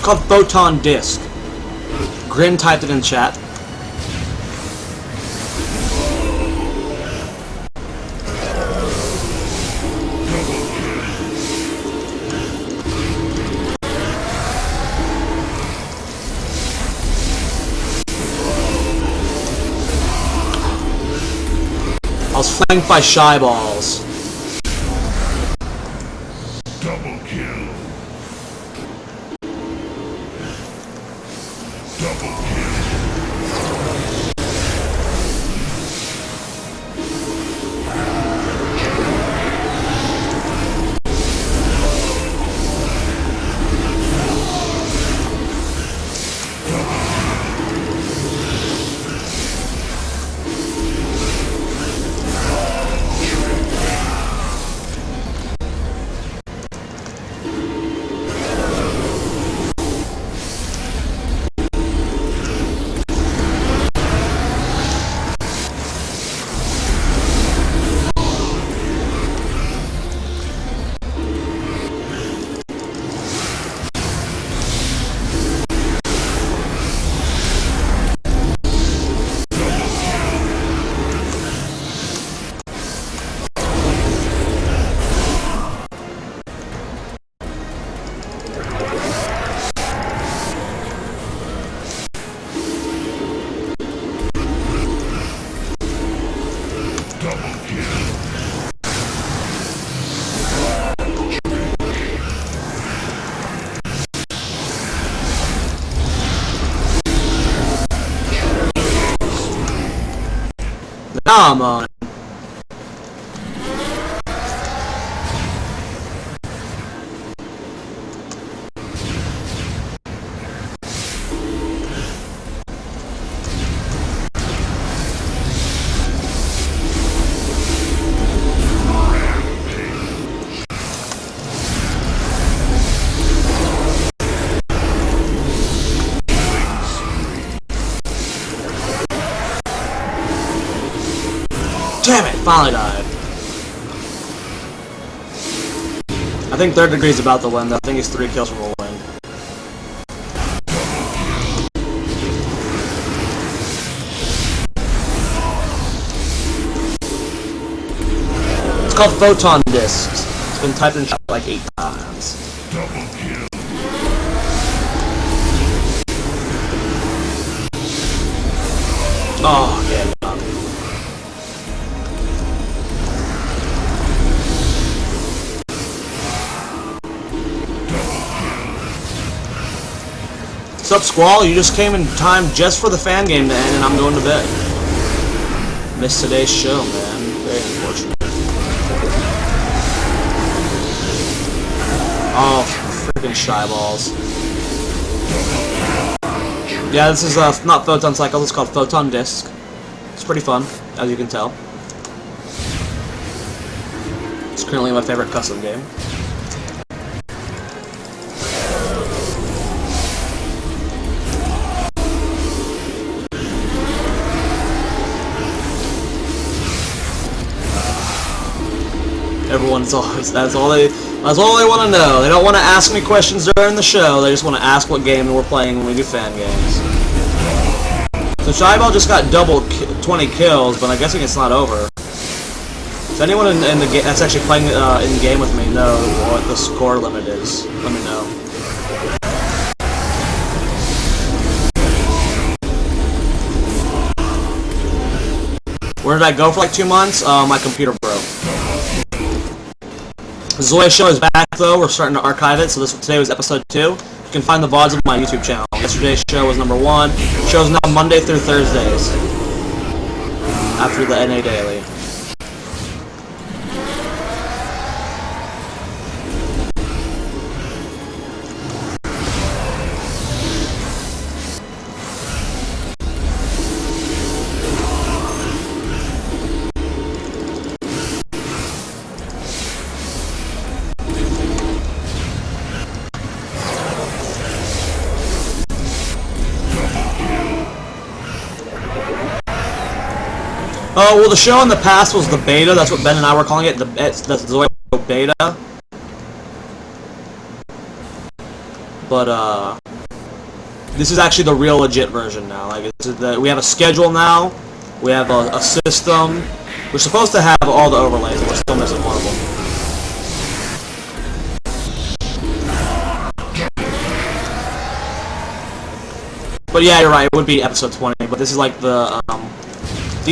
called Photon Disc. Grin typed it in chat. I was flanked by shy balls. Double kill. Double kill. Now I'm on. Damn it! Finally died. I think third degree's about to win. I think he's 3 kills from a win. It's called Photon Discs. It's been typed in chat like 8 times. Double kill. Oh, yeah. What's up, Squall? You just came in time just for the fan game to end, and I'm going to bed. Missed today's show, man. Very unfortunate. Oh, freaking shy balls. Yeah, this is not Photon Cycle, it's called Photon Disc. It's pretty fun, as you can tell. It's currently my favorite custom game. Everyone's always, that's all they want to know. They don't want to ask me questions during the show, they just want to ask what game we're playing when we do fan games. So Shyball just got double 20 kills, but I'm guessing it's not over. Does anyone in the game that's actually playing in game with me know what the score limit is? Let me know. Where did I go for like 2 months? My computer broke. The Zoia show is back though, we're starting to archive it, so today was episode 2. You can find the VODs on my YouTube channel. Yesterday's show was number 1. The show's now Monday through Thursdays. After the NA Daily. Oh, well, the show in the past was the beta. That's what Ben and I were calling it. The Zoia beta. But, This is actually the real legit version now. Like we have a schedule now. We have a system. We're supposed to have all the overlays, and we're still missing one of them. But yeah, you're right. It would be episode 20. But this is like the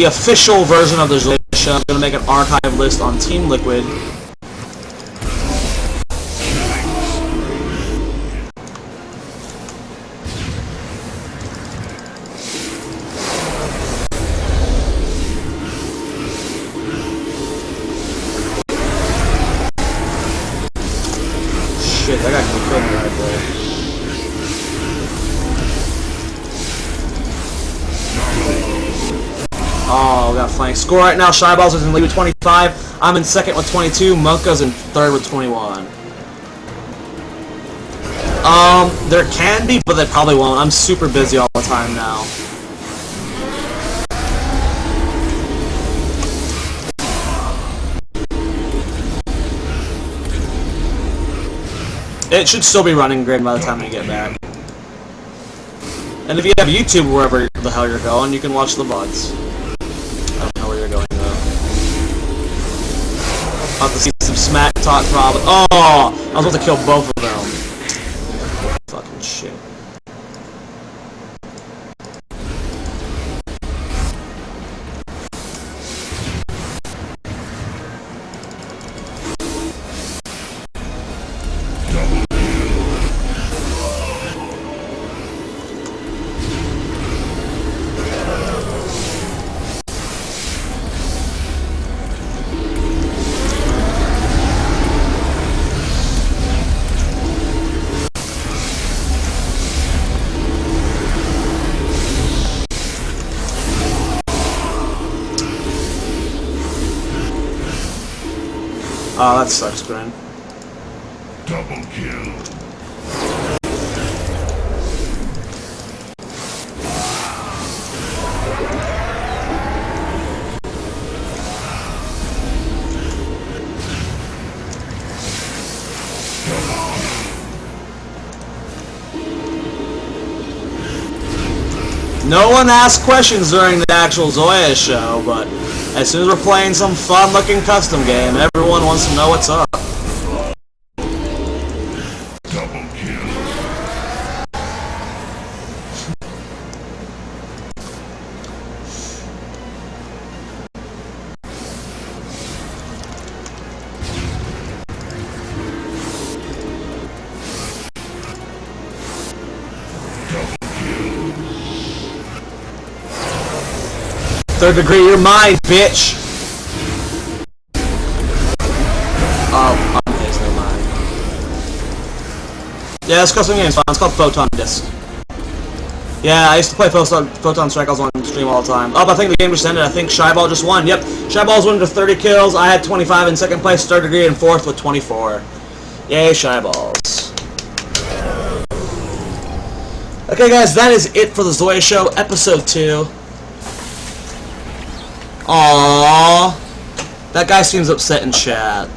official version of the Zoia show. I'm gonna make an archive list on Team Liquid. Shit, that guy can kill me right there. Oh, we got a flank score right now. Shyballs is in the lead with 25. I'm in second with 22. Monka's in third with 21. There can be, but they probably won't. I'm super busy all the time now. It should still be running grid by the time we get back. And if you have YouTube wherever the hell you're going, you can watch the VODs. I don't know where you're going though. About to see some smack talk probably. Oh! I was about to kill both of them. Fucking shit. Oh, that sucks, Gren. Double kill. No one asked questions during the actual Zoia show, but as soon as we're playing some fun-looking custom game, everyone wants to know what's up. Double kill. Third degree, you're mine, bitch! Oh, okay, so they're mine. Yeah, this custom game's fun. It's called Photon Disc. Yeah, I used to play Photon Strike. I was on stream all the time. Oh, I think the game just ended. I think Shyball just won. Yep, Shyball's winning to 30 kills. I had 25 in second place, third degree in fourth with 24. Yay, Shyballs. Okay, guys, that is it for the Zoia Show, episode 2. Aww, that guy seems upset in chat.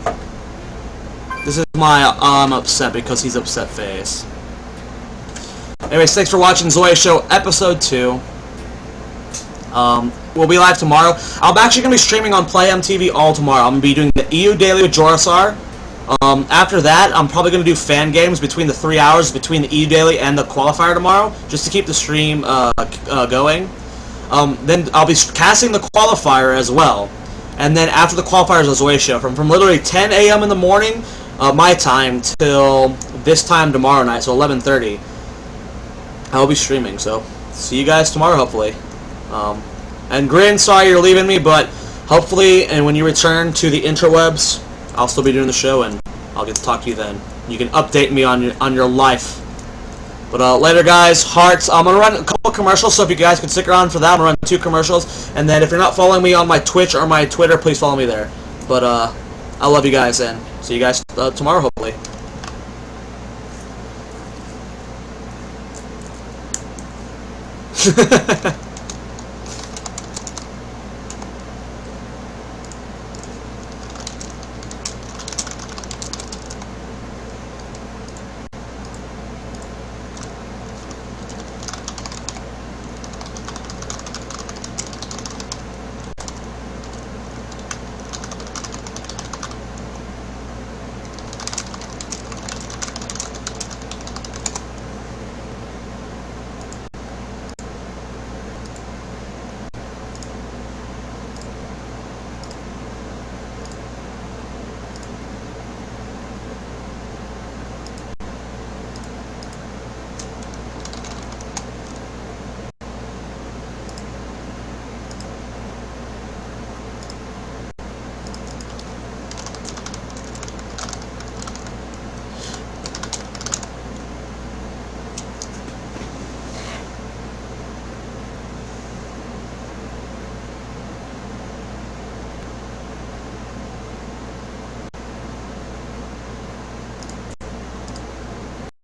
This is my I'm upset because he's upset face. Anyways, thanks for watching Zoia Show episode 2. We'll be live tomorrow. I'm actually going to be streaming on Play MTV all tomorrow. I'm going to be doing the EU Daily with Jorasar. After that, I'm probably going to do fan games between the 3 hours between the EU Daily and the qualifier tomorrow, just to keep the stream going. Then I'll be casting the qualifier as well. And then after the qualifier is a Zoia Show. From literally 10 a.m. in the morning, my time, till this time tomorrow night, so 11:30. I'll be streaming, so see you guys tomorrow, hopefully. And Grin, sorry you're leaving me, but hopefully, and when you return to the interwebs, I'll still be doing the show, and I'll get to talk to you then. You can update me on your life. But later, guys, hearts. I'm gonna run a couple commercials, so if you guys can stick around for that, I'm gonna run 2 commercials. And then if you're not following me on my Twitch or my Twitter, please follow me there. But I love you guys, and see you guys tomorrow, hopefully.